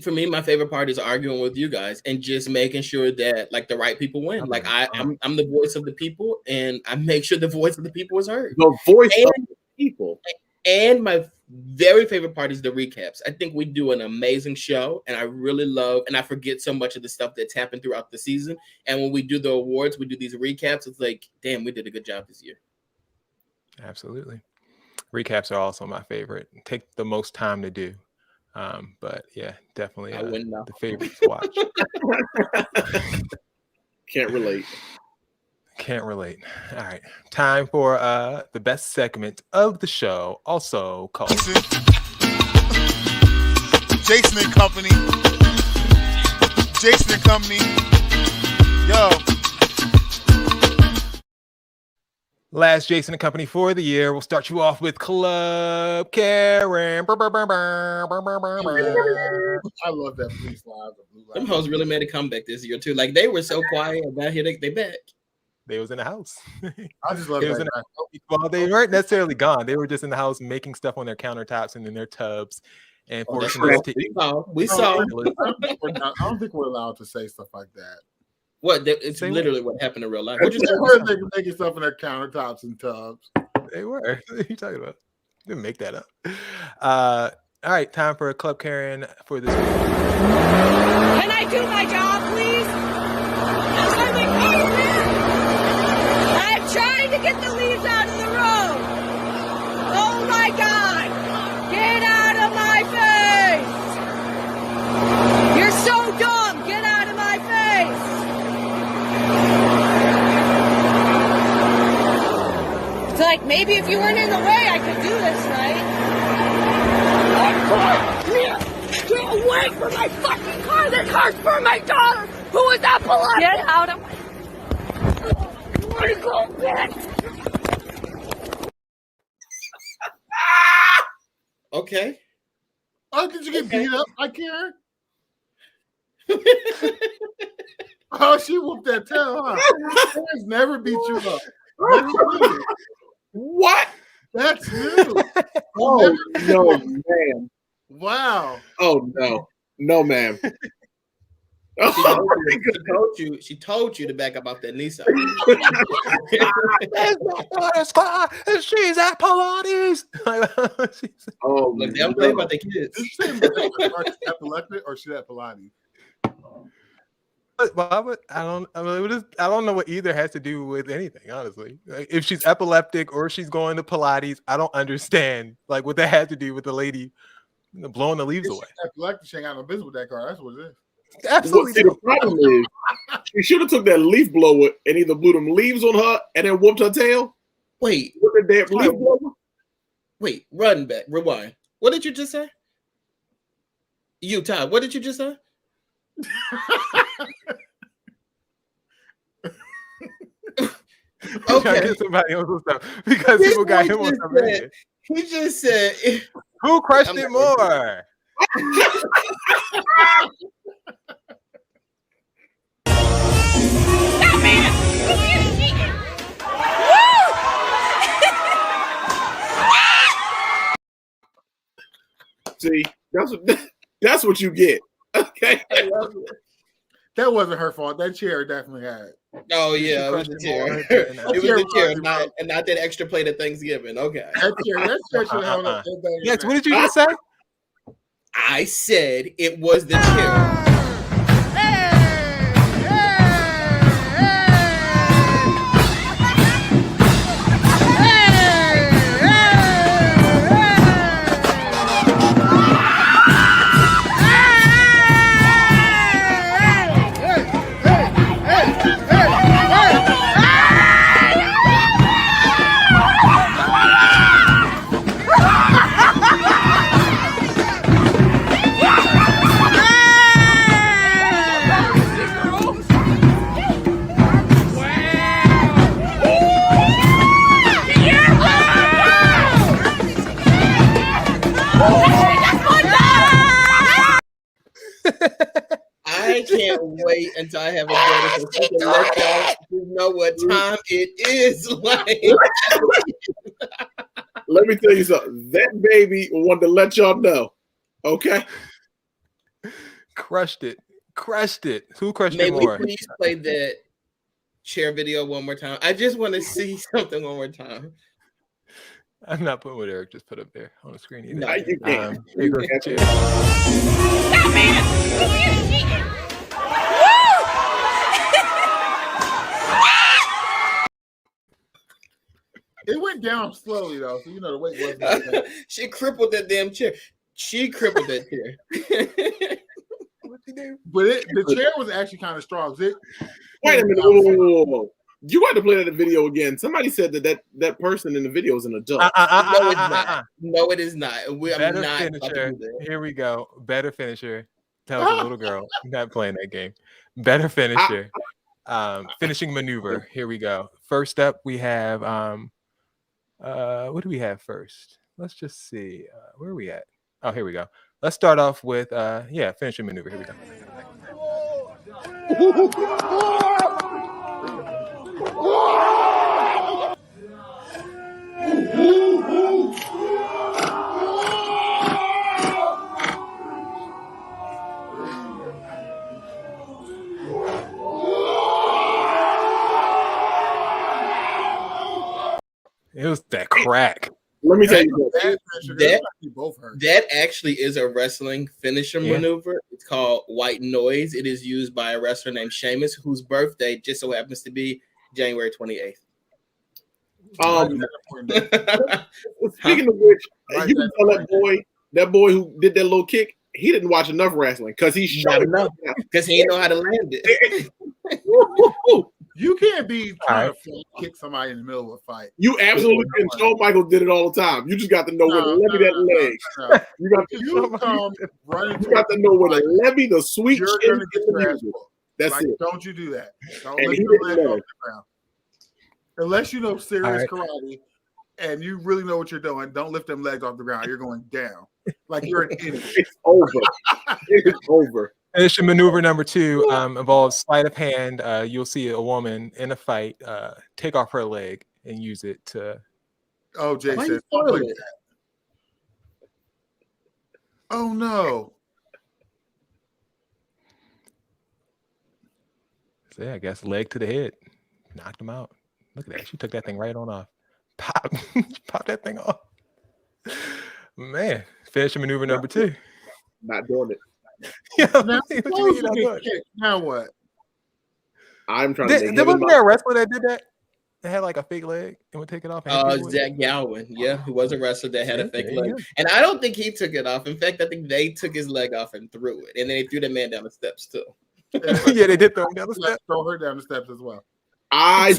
for me, my favorite part is arguing with you guys and just making sure that like the right people win. Like I'm the voice of the people, and I make sure the voice of the people is heard. The voice of the people. And my very favorite part is the recaps. I think we do an amazing show, and I really love, and I forget so much of the stuff that's happened throughout the season. And when we do the awards, we do these recaps. It's like, damn, we did a good job this year. Absolutely. Recaps are also my favorite. Take the most time to do. But yeah, definitely the favorite to watch. Can't relate. Can't relate. All right. Time for the best segment of the show, also called Jason and Company. Jason and Company. Yo. Last Jason and Company for the year. We'll start you off with Club Karen. I love that Police Live. Them hoes really made a comeback this year too. Like they were so quiet, and now here they back. They was in the house. I just love that. Well, they weren't necessarily gone. They were just in the house making stuff on their countertops and in their tubs. And we saw. I don't think we're allowed to say stuff like that. What? It's literally what happened in real life. They're making stuff on their countertops and tubs. They were. What are you talking about? Didn't make that up. All right, time for a Club Karen for this week. Can I do my job, please? I'm trying to get the leaves out of the road. Oh my God! Get out of my face! You're so dumb! Get out of my face! It's like maybe if you weren't in the way, I could do this, right? Get away from my fucking car! The car's for my daughter, who is epileptic! Get out of my... I go, bitch! Okay. Oh, did you get beat up by Karen? Oh, she whooped that tail, huh? Karen's never beat you up. What? That's new. Oh, no, ma'am. Wow. Oh, no. No, ma'am. She told you to back up off that Nissan. She's at Pilates. Oh, look, they don't play about their kids. Did you say she's epileptic or she's at Pilates? Why would I don't know what either has to do with anything, honestly. Like, if she's epileptic or she's going to Pilates, I don't understand like what that had to do with the lady blowing the leaves away. Epileptic, she ain't got no business with that car. That's what it is. Absolutely. See, the problem is she should have took that leaf blower and either blew them leaves on her and then whooped her tail. Wait, with the damn leaf blower. Wait, run back, rewind. What did you just say? Todd, what did you just say? Okay, somebody else stuff because people got him on something. He just said, "Who crushed it more?" See, that's what you get. Okay. That wasn't her fault. That chair definitely had it. Oh yeah, it was the chair. It was the chair, and not that extra plate at Thanksgiving. Okay. That chair should have held. Yes. What did you just say? I said it was the chair. I can't wait until I have a daughter so she can let y'all know what time it is. Like, let me tell you something. That baby wanted to let y'all know. Okay. Crushed it. Who crushed may it more? we please play that chair video one more time? I just want to see something one more time. I'm not putting what Eric just put up there on the screen either. No, you can't. Here goes the chair. It went down slowly though, so you know the weight wasn't. She crippled that damn chair. She crippled that chair. But the chair was actually kind of strong. Wait a minute. Whoa. You got to play that video again. Somebody said that person in the video is an adult. No, it's not. No, it is not. I'm Better not finisher. Here we go. Better finisher. Tells a little girl. Not playing that game. Better finisher. Finishing maneuver. Here we go. First up, we have what do we have first? Let's just see. Where are we at? Oh, here we go. Let's start off with finishing maneuver. Here we go. It was that crack. Let me tell you that actually is a wrestling finisher maneuver. It's called white noise. It is used by a wrestler named Sheamus, whose birthday just so happens to be January 28th. Speaking of which, you can tell that boy who did that little kick, he didn't watch enough wrestling because he shot enough because he didn't know how to land it. You can't be trying to kick somebody in the middle of a fight. You absolutely can. Shawn Michaels did it all the time. You just got to know where to levy that leg. You got to know where to levy the sweet chin in the music. That's it. Don't you do that. Don't lift your leg off the ground. Unless you know serious karate and you really know what you're doing, don't lift them legs off the ground. You're going down. Like you're an idiot. It's over. It's over. Finishing maneuver number 2 involves sleight of hand. You'll see a woman in a fight take off her leg and use it to. Oh, Jason. Oh, no. So, yeah, I guess leg to the head. Knocked him out. Look at that. She took that thing right on off. Pop. Pop that thing off. Man. Finishing maneuver number 2. Not doing it. Now what? I'm trying to make there wasn't there a wrestler that did that? They had like a fake leg and would take it off. Zach Gowen. Yeah, who was a wrestler that had a fake leg. And I don't think he took it off. In fact, I think they took his leg off and threw it. And then they threw the man down the steps too. Yeah, they did throw him down the steps. Throw her down the steps as well. You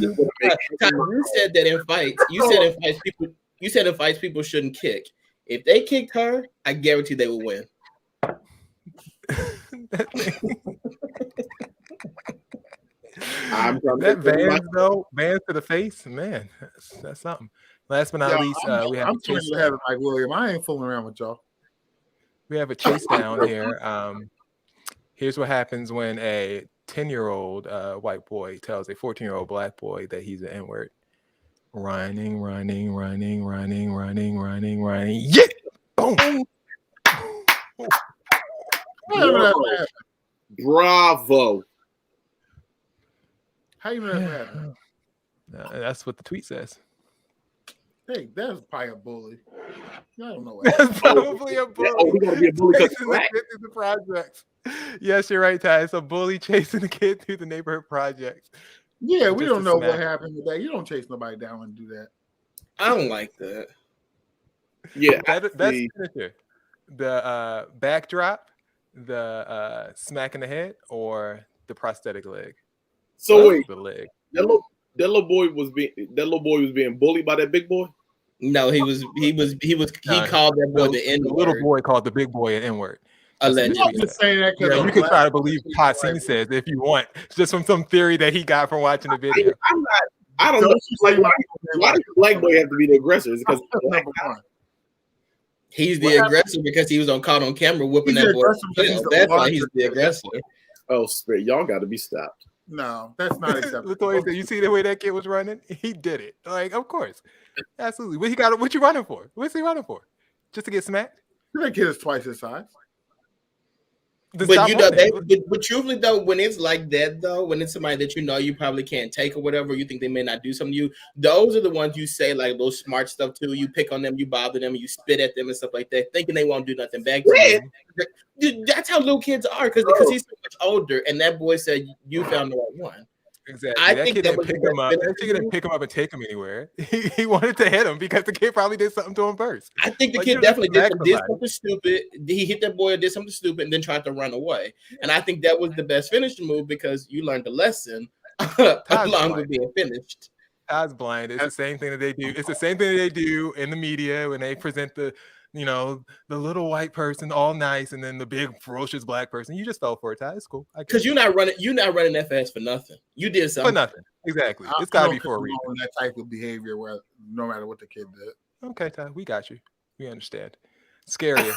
said that in fights. You said in fights people shouldn't kick. If they kicked her, I guarantee they would win. I'm that Vans to the face, man. That's something. Last but not least, we have. I'm trying to have it like William. I ain't fooling around with y'all. We have a chase down here. Here's what happens when a 10-year-old white boy tells a 14-year-old black boy that he's an N-word. Running. Yeah! Boom! Bravo. How you know that happened? That's what the tweet says. Hey, that's probably a bully. I don't know what. That's probably a bully. We gotta be a bully chasing the kid through the projects. Yes, you're right, Ty. It's a bully chasing the kid through the neighborhood projects. Yeah, we don't know what happened with that. You don't chase nobody down and do that. I don't like that. Yeah, that's finisher. The backdrop, the smack in the head, or the prosthetic leg. So wait, the leg. That little boy was being bullied by that big boy. No, he called that boy the N-word. The little boy called the big boy an N-word. Allegedly. You can try to believe what Pottsy says if you want, just from some theory that he got from watching the video. I don't know. Like, why does the black boy have to be the aggressor? Is it because he's the aggressor because he was caught on camera whipping that boy. That's why he's the aggressor. Oh, spirit, y'all got to be stopped. No, that's not acceptable. Latoya, you see the way that kid was running? He did it. Like, of course, absolutely. What you running for? What's he running for? Just to get smacked? That kid is twice his size. But truthfully though, when it's like that though, when it's somebody that you probably can't take or whatever, you think they may not do something to you, those are the ones you say like those smart stuff to. You pick on them, you bother them, you spit at them and stuff like that, thinking they won't do nothing back to you. That's how little kids are because he's so much older. And that boy said you found the right one. Exactly. I That think kid that didn't was the pick him best up. finish That kid didn't move. pick him up and take him anywhere. He wanted to hit him because the kid probably did something to him first. I think the Like, you kid don't have definitely to did, smack did somebody. something stupid. He hit that boy and did something stupid and then tried to run away. And I think that was the best finishing move because you learned a lesson along with being finished. Todd's blind. It's the same thing that they do. It's the same thing that they do in the media when they present the, you know, the little white person all nice and then the big ferocious black person. You just fell for it, Todd. It's cool. Because you're not running that fast for nothing. You did something for nothing. Exactly. It's I got to don't be for a reason. condone that type of behavior where no matter what the kid did. Okay, Todd, we got you. We understand. Scarier.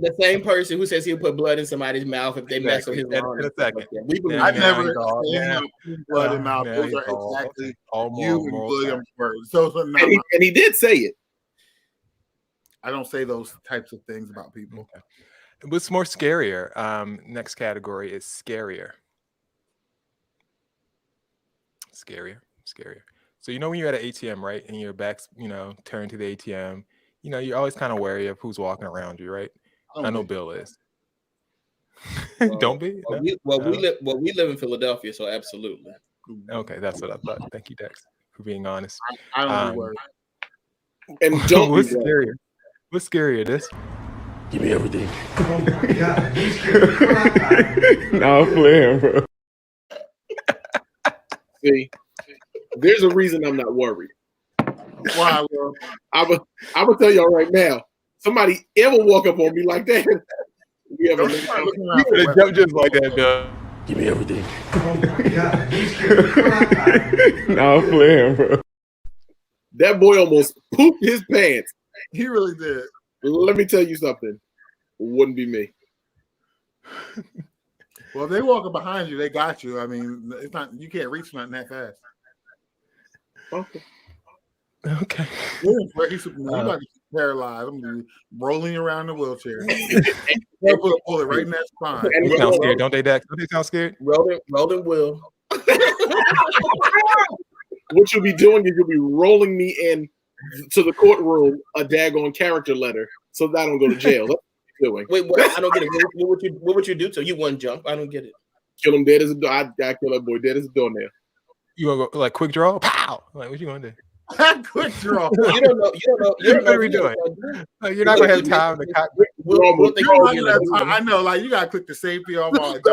The same person who says he'll put blood in somebody's mouth if they mess with his lawn. In a second. We believe I that. never Yeah. blood in mouth. Now Those he's are all- exactly all you and moral William's words. Those are not. And he did say it. I don't say those types of things about people. Okay. What's more scarier? Next category is scarier. Scarier. So you know when you're at an ATM, right, and your back's, you know, turned to the ATM, you know, you're always kind of wary of who's walking around you, right? I know Bill is. Don't be. Well, No? we live in Philadelphia, so absolutely. Okay, that's what I thought. Thank you, Dex, for being honest. I don't be worried. And don't what's be worried. scarier? What's scarier? This? Give me everything. Oh my God. He's scared. Nah, I'm playing, bro. See, there's a reason I'm not worried. Why, Will? I'm gonna tell y'all right now. Somebody ever walk up on me like that? We ever Don't start looking You around could have for jumped just like that, Bill. Give me everything. Oh my God. He's scared. Nah, I'm playing, bro. That boy almost pooped his pants. He really did. Let me tell you something. Wouldn't be me. Well, if they walking behind you, they got you. I mean, it's not. You can't reach nothing that fast. Okay. Okay. He's about to be paralyzed. I'm gonna be rolling around the wheelchair. They'll put a bullet right in that spine. They sound scared, don't they, Dex? Don't they sound scared? Rolling will. What you'll be doing is you'll be rolling me in to the courtroom a daggone character letter so that I don't go to jail. That's what you're doing. Wait, what? I don't get it. What would you do to? You wouldn't jump. I don't get it. Kill him dead as a door. I kill that boy dead as a doornail. You gonna go like quick draw? Pow! Like what you gonna do? Quick draw. You don't know. What are we doing? You're not gonna have time to cock. I know, like you gotta click the safety on all. Like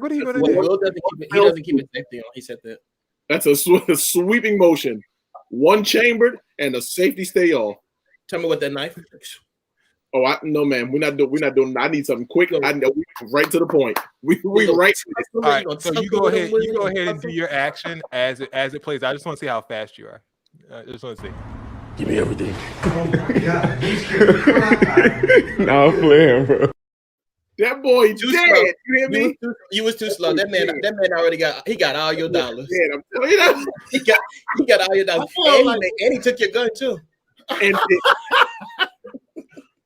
what are you gonna do? Will doesn't keep it safety on. He said that. That's a sweeping motion. One chambered and the safety stay off. Tell me what that knife. Oh, no, man. We're not doing. I need something quick. I know, right to the point. We right. All right, so you go ahead. You go ahead and do your action as it plays. I just want to see how fast you are. I just want to see. Give me everything. Oh my God. He's scared. Nah, I'm playing, bro. That boy Too dead. slow. You hear me? You was too slow. That man already got all your dollars. Yeah, I'm telling you that. He got all your dollars. And he took your gun too. And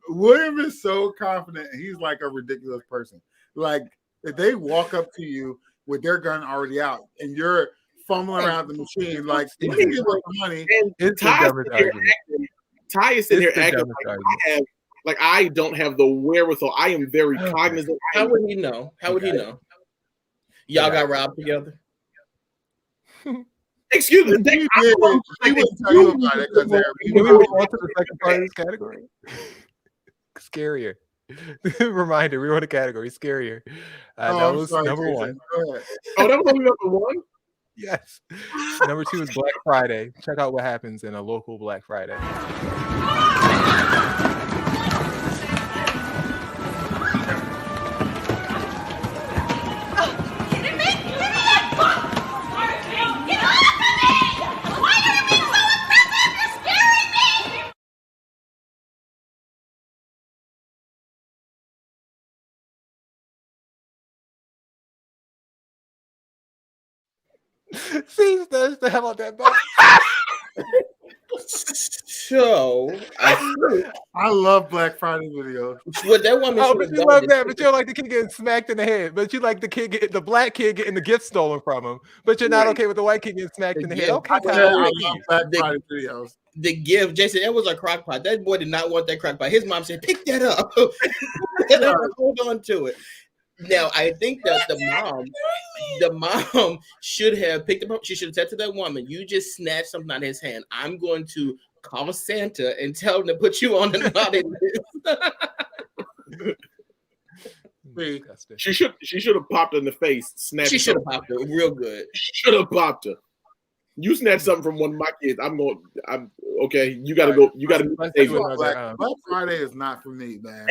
William is so confident. He's like a ridiculous person. Like if they walk up to you with their gun already out and you're fumbling around the machine, like you can give us money. And Ty is sitting here acting like I don't have the wherewithal. I am very cognizant. How would he know? How would he know? Y'all got robbed together. Excuse me. He wouldn't tell you about it because Can we move on to the second part of this category? Scarier. Reminder, we were in a category. Scarier. That was number one. Oh, that was only number one? Yes. Number two is Black Friday. Check out what happens in a local Black Friday. See, the hell out that box. So I love Black Friday videos. What that woman Oh, should but have you done. love that, but you don't like the kid getting smacked in the head. But you like the black kid getting the gift stolen from him. But you're not okay with the white kid getting smacked in the head. Okay, I love Black Friday videos. The gift, Jason, that was a crock pot. That boy did not want that crock pot. His mom said, pick that up. Hold on to it. Now, I think that the mom The mom should have picked up. She should have said to that woman, "You just snatched something out of his hand. I'm going to call Santa and tell him to put you on the naughty list." She should have popped her in the face. Snatched. She should have popped her real good. Should have popped her. You snatched something from one of my kids. I'm okay. You got to go. You got to. Black Friday is not for me, man.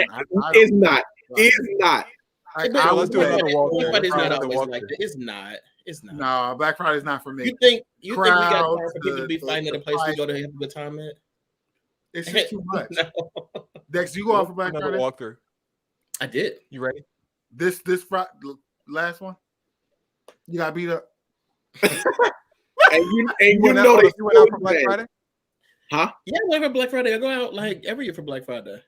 It's not. It's not. Let's do another walk. Black Friday's not always like that. It's not. It's not. No, Black Friday's not for me. You think we got time for people to be finding at a place we go to have a good time at? It's just too much. No. Dex, you go out for Black Another Friday? walkthrough. I did. You ready? This Friday, last one. You got beat up. and you went know out, they you went out for Black Friday? Huh? Yeah, I went for Black Friday. I go out like every year for Black Friday.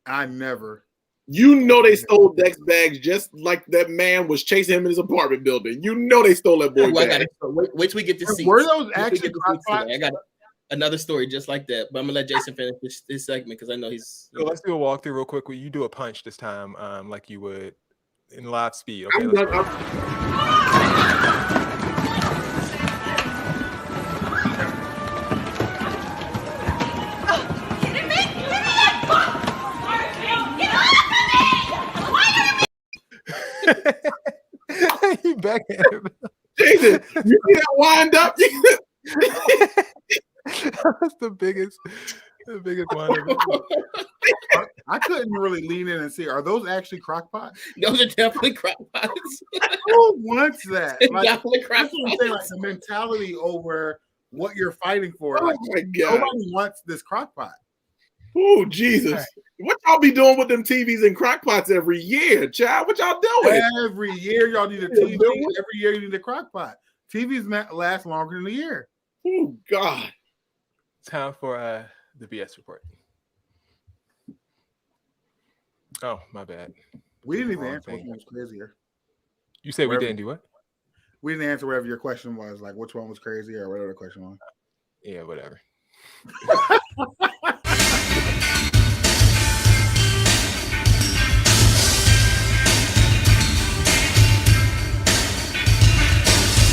I never. You know they stole Dex bags just like that man was chasing him in his apartment building. You know they stole that boy bag. Wait till we get to see. Were those actually I got another story just like that, but I'm gonna let Jason finish this segment because I know he's. So let's do a walkthrough real quick. You do a punch this time, like you would in live speed. Okay. Let's go. He backhand him. Jason, you see that wind up? That's the biggest wind up. I couldn't really lean in and see. Are those actually crock pots? Those are definitely crock pots. Who wants that? Like, Definitely crock that's what I'm saying, like pots. the mentality over what you're fighting for. Oh Like, my God. nobody wants this crock pot. Oh, Jesus. What y'all be doing with them TVs and crock pots every year, child? What y'all doing? Every year y'all need a TV. Every year you need a crock pot. TVs last longer than a year. Oh, God. Time for the BS report. Oh, my bad. We didn't even Wrong answer which thing. one was crazier. You said Whatever. we didn't do what? We didn't answer whatever your question was, like which one was crazy or whatever the question was. Yeah, whatever.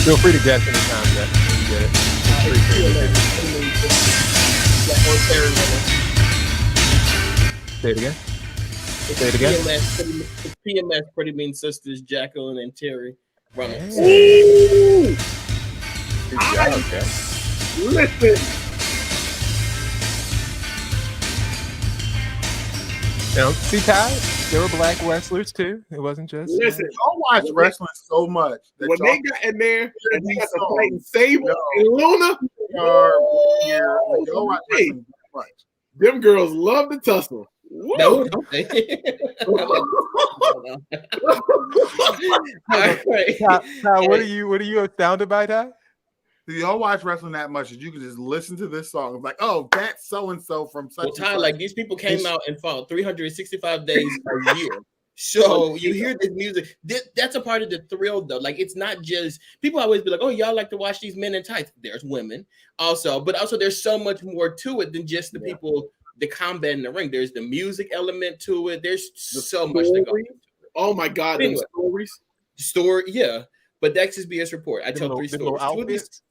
Feel free to guess anytime that you get it. It's pretty crazy. Say it again. Say it again. PMS pretty mean sisters Jacqueline and Terry running. Ooh. Good job, okay. Listen. Now, see, Ty, there were black wrestlers too. It wasn't just. Listen, y'all watch wrestling so much. When they got in there and they got to fighting Sable and Luna, y'all watch wrestling so much. Them girls love to tussle. No, don't they? Ty, what are you astounded by, Ty? Y'all watch wrestling that much that you can just listen to this song and be like, oh, that's so and so from such. Well, Ty, like these people came out and fought 365 days a year. So you hear this music. That's a part of the thrill, though. Like it's not just people always be like, "Oh, y'all like to watch these men in tights." There's women also, but also there's so much more to it than just the people, the combat in the ring. There's the music element to it. There's so much to go. Oh my God, Anyway, them story, yeah. But Dex's BS report. I tell three stories. Two of these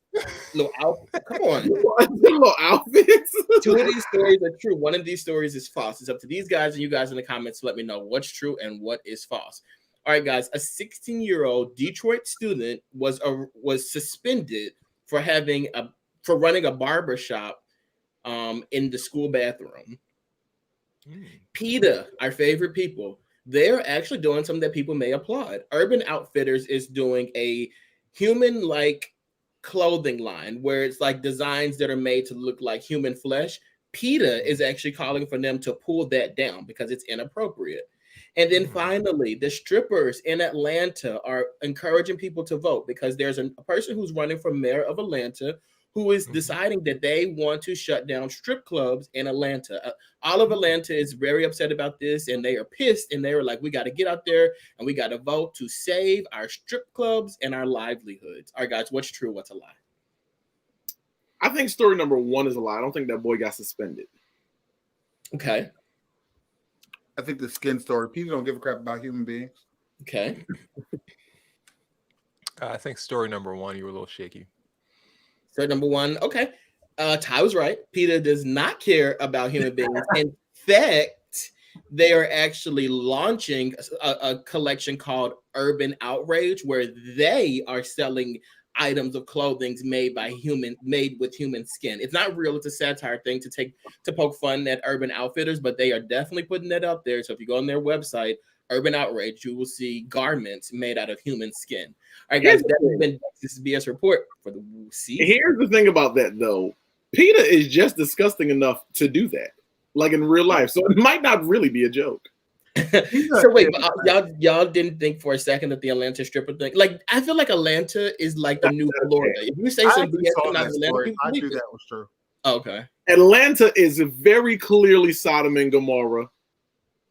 little outfits. Come on, little outfits. Two of these stories are true. One of these stories is false. It's up to these guys and you guys in the comments to let me know what's true and what is false. All right, guys. A 16-year-old Detroit student was suspended for running a barber shop in the school bathroom. PETA, our favorite people, they're actually doing something that people may applaud. Urban Outfitters is doing a human-like clothing line where it's like designs that are made to look like human flesh. PETA is actually calling for them to pull that down because it's inappropriate. And then finally, the strippers in Atlanta are encouraging people to vote because there's a person who's running for mayor of Atlanta who is deciding that they want to shut down strip clubs in Atlanta. All of Atlanta is very upset about this, and they are pissed, and they were like, we got to get out there, and we got to vote to save our strip clubs and our livelihoods. All right, guys, what's true, what's a lie? I think story number one is a lie. I don't think that boy got suspended. Okay. I think the skin story. People don't give a crap about human beings. Okay. I think story number 1, you were a little shaky. Story number 1, okay. Ty was right. PETA does not care about human beings. In fact, they are actually launching a collection called Urban Outrage, where they are selling items of clothing made with human skin. It's not real. It's a satire thing to poke fun at Urban Outfitters, but they are definitely putting that up there. So if you go on their website, Urban Outrage, you will see garments made out of human skin. All right, guys, that has been this BS report for the season. Here's the thing about that, though. PETA is just disgusting enough to do that, like in real life. So it might not really be a joke. So wait, but y'all didn't think for a second that the Atlanta stripper thing, like I feel like Atlanta is like the new Florida. If you say some BS coming out of Atlanta, I knew that was true. Okay. Atlanta is very clearly Sodom and Gomorrah.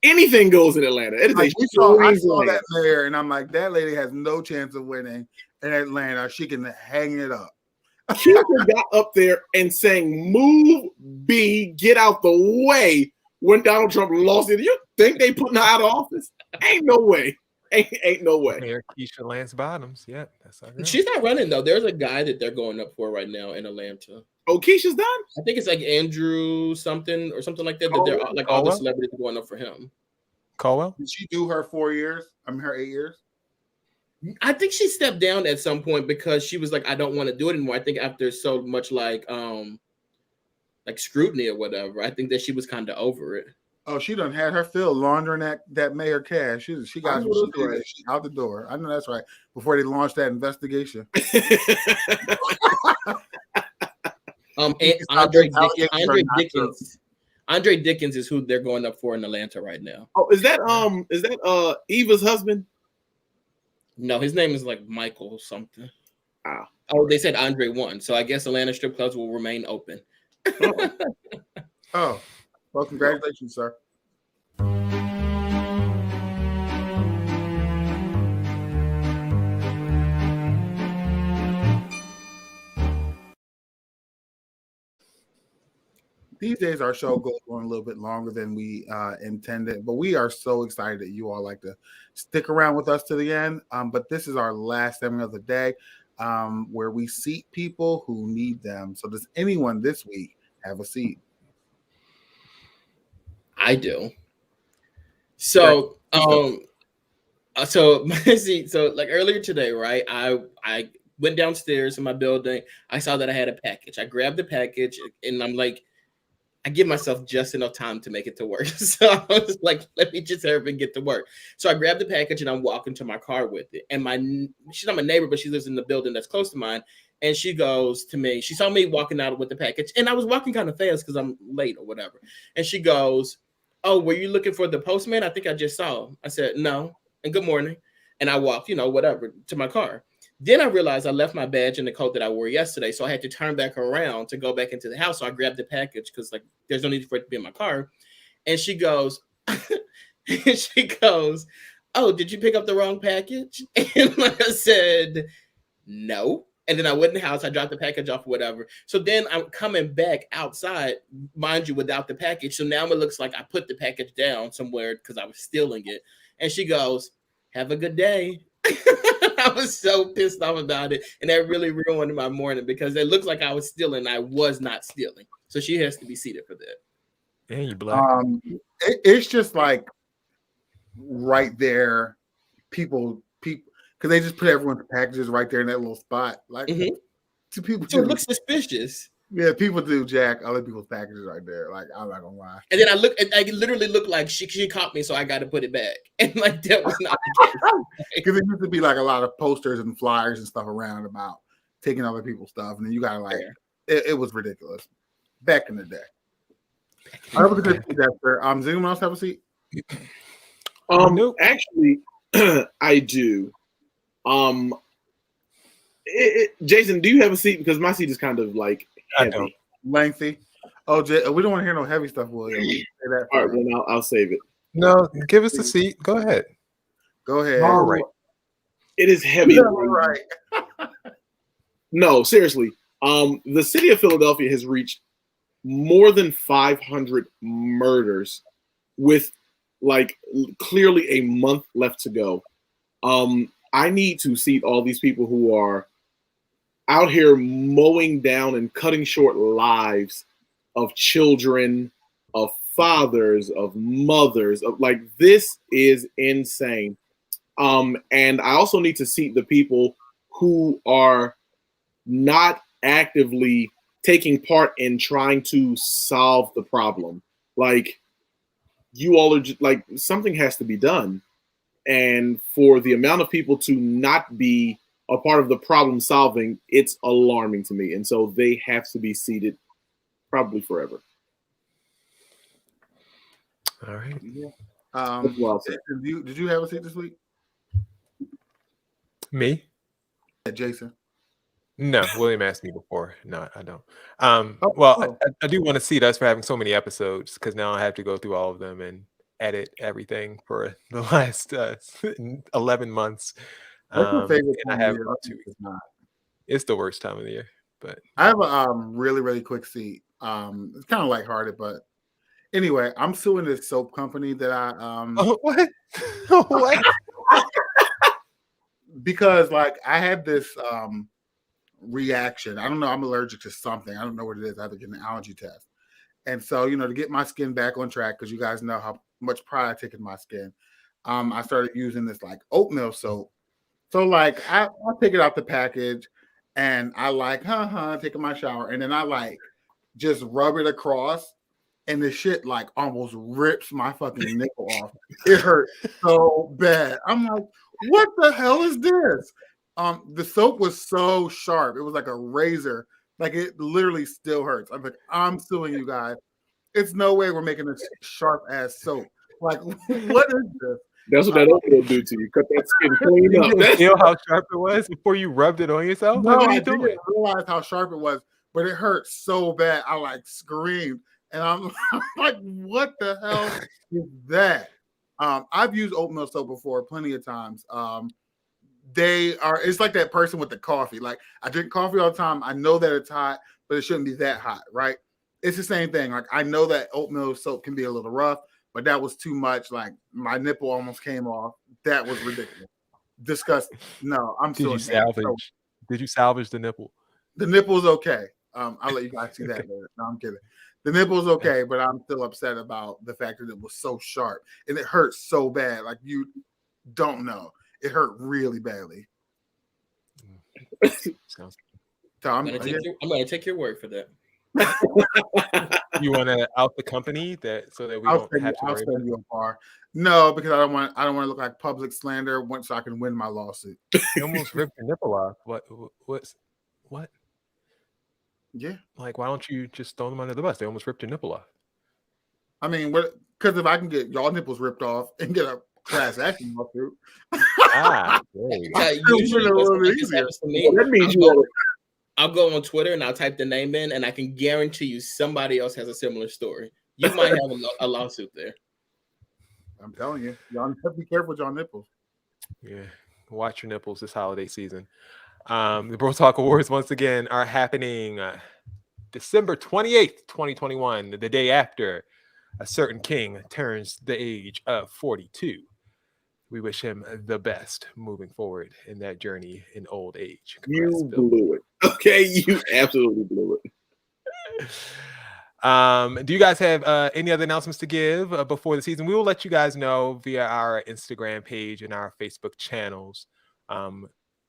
Anything goes in Atlanta. It is Like, a I saw that mayor, and I'm like, that lady has no chance of winning in Atlanta. She can hang it up. Keisha got up there and saying, "Move, B, get out the way." When Donald Trump lost it, you think they putting her out of office? Ain't no way. Ain't no way. Mayor Keisha Lance Bottoms. Yeah, that's our girl. She's not running though. There's a guy that they're going up for right now in Atlanta. Oh, Keisha's done? I think it's like Andrew something or something like that. That they're like all the celebrities are going up for him. Caldwell? Did she do her 4 years? I mean, her 8 years? I think she stepped down at some point because she was like, I don't want to do it anymore. I think after so much like scrutiny or whatever, I think that she was kind of over it. Oh, she done had her fill laundering that mayor cash. She got she out the door. I know that's right. Before they launched that investigation. Andre Dickens is who they're going up for in Atlanta right now. Oh, is that Eva's husband? No, his name is like Michael something. Oh, they said Andre won, so I guess Atlanta strip clubs will remain open. Oh, well, congratulations, sir. These days, our show goes on a little bit longer than we intended, but we are so excited that you all like to stick around with us to the end. But this is our last segment of the day where we seat people who need them. So does anyone this week have a seat? I do. So, so like earlier today, right? I went downstairs in my building. I saw that I had a package. I grabbed the package and I'm like, I give myself just enough time to make it to work. So I was like, let me just hurry and get to work. So I grabbed the package and I'm walking to my car with it. And she's not my neighbor, but she lives in the building that's close to mine. And she goes to me, she saw me walking out with the package. And I was walking kind of fast because I'm late or whatever. And she goes, "Oh, were you looking for the postman? I think I just saw him." I said, "No." And good morning. And I walked, whatever, to my car. Then I realized I left my badge in the coat that I wore yesterday. So I had to turn back around to go back into the house. So I grabbed the package because like there's no need for it to be in my car. And she goes, "Oh, did you pick up the wrong package?" And I said, "No." And then I went in the house, I dropped the package off or whatever. So then I'm coming back outside, mind you, without the package. So now it looks like I put the package down somewhere because I was stealing it. And she goes, "Have a good day." I was so pissed off about it. And that really ruined my morning because it looks like I was stealing. I was not stealing. So she has to be seated for that. Yeah, you black. It's just like right there, people, because they just put everyone's packages right there in that little spot. Like, to people, so it looks suspicious. Yeah, people do jack other people's packages right there. Like, I'm not gonna lie. And then I literally looked like she caught me, so I got to put it back. And like that was not the case. Because it used to be like a lot of posters and flyers and stuff around about taking other people's stuff, and then you gotta like, it was ridiculous back in the day. I was a good seat, Dexter. Does anyone else have a seat? Nope. Actually, I do. Jason, do you have a seat? Because my seat is kind of like heavy. Lengthy. Oh, we don't want to hear no heavy stuff, William. All right, then I'll save it. No, give us a seat. Go ahead. Go ahead. All right. It is heavy. All right. No, seriously. The city of Philadelphia has reached more than 500 murders with like clearly a month left to go. I need to seat all these people who are out here mowing down and cutting short lives of children, of fathers, of mothers, of like this is insane. And I also need to seat the people who are not actively taking part in trying to solve the problem. Like you all are just, like something has to be done. And for the amount of people to not be a part of the problem solving, it's alarming to me. And so they have to be seated probably forever. All right. Yeah. That's what I'll say. Did you have a seat this week? Me? Yeah, Jason. No, William asked me before. No, I don't. I do want to see us for having so many episodes because now I have to go through all of them and edit everything for the last 11 months. What's your favorite and I time have of year? about 2 weeks. It's the worst time of the year, but I have a really quick seat. It's kind of lighthearted, but anyway, I'm suing this soap company that I what? What? Because like I had this reaction. I don't know. I'm allergic to something. I don't know what it is. I have to get an allergy test. And so, to get my skin back on track, because you guys know how much pride I take in my skin, I started using this like oatmeal soap. So like I take it out the package and I like, taking my shower. And then I like just rub it across and the shit like almost rips my fucking nipple off. It hurt so bad. I'm like, what the hell is this? The soap was so sharp. It was like a razor. Like it literally still hurts. I'm like, I'm suing you guys. It's no way we're making this sharp ass soap. Like, what is this? That's what that oatmeal do to you. Cut that skin clean You up. didn't feel how sharp it was before you rubbed it on yourself? No, Like, what are I you didn't doing? realize how sharp it was, but it hurt so bad. I like screamed, and I'm like, "What the hell is that?" I've used oatmeal soap before, plenty of times. It's like that person with the coffee. Like I drink coffee all the time. I know that it's hot, but it shouldn't be that hot, right? It's the same thing. Like I know that oatmeal soap can be a little rough, but that was too much. Like my nipple almost came off. That was ridiculous. Disgusting. No, I'm Did you so salvage? Did you salvage the nipple? the nipple's okay. I'll let you guys see that later. No, I'm kidding. The nipple's okay, but I'm still upset about the fact that it was so sharp and it hurt so bad. Like you don't know. It hurt really badly. Sounds So I'm gonna take your word for that. You want to out the company so that we I'll don't have to worry about you a bar. No, because I don't want to look like public slander once I can win my lawsuit. You almost ripped your nipple off. What? Yeah. Like, why don't you just throw them under the bus? They almost ripped your nipple off. I mean, because if I can get y'all nipples ripped off and get a class action lawsuit, That means I'll go on Twitter and I'll type the name in, and I can guarantee you somebody else has a similar story. You might have a lawsuit there. I'm telling you, y'all have to be careful with y'all nipples. Yeah, watch your nipples this holiday season. The Bro Talk Awards once again are happening December 28th, 2021, the day after a certain king turns the age of 42. We wish him the best moving forward in that journey in old age. You blew it. Okay, you absolutely blew it. Do you guys have any other announcements to give before the season? We will let you guys know via our Instagram page and our Facebook channels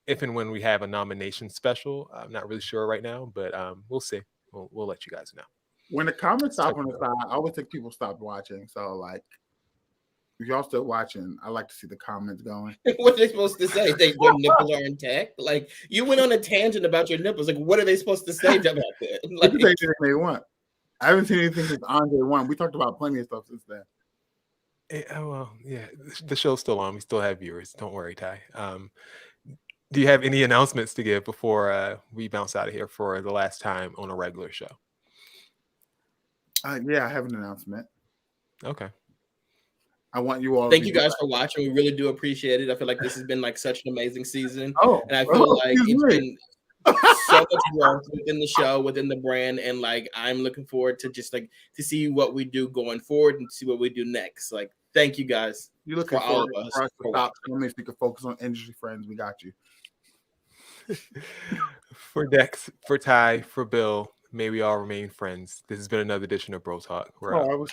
if and when we have a nomination special. I'm not really sure right now, but we'll see. We'll let you guys know. When the comments stop on the side, I always think people stopped watching. So, like, if y'all still watching, I like to see the comments going. What are they supposed to say? Their nipples are intact? Like, you went on a tangent about your nipples. Like, what are they supposed to say about that? They can say anything they want. I haven't seen anything since Andre won. We talked about plenty of stuff since then. Well, yeah, the show's still on. We still have viewers. Don't worry, Ty. Do you have any announcements to give before we bounce out of here for the last time on a regular show? Yeah, I have an announcement. Okay. I want you all. Thank you guys for watching. We really do appreciate it. I feel like this has been like such an amazing season. And I feel like it's been so much growth within the show, within the brand, and like I'm looking forward to just like to see what we do going forward and see what we do next. Like, Thank you guys. You looking for all for of us. us to stop so maybe we can focus on industry friends. We got you. For Dex, for Ty, for Bill, may we all remain friends. This has been another edition of Bro Talk. We're out. I was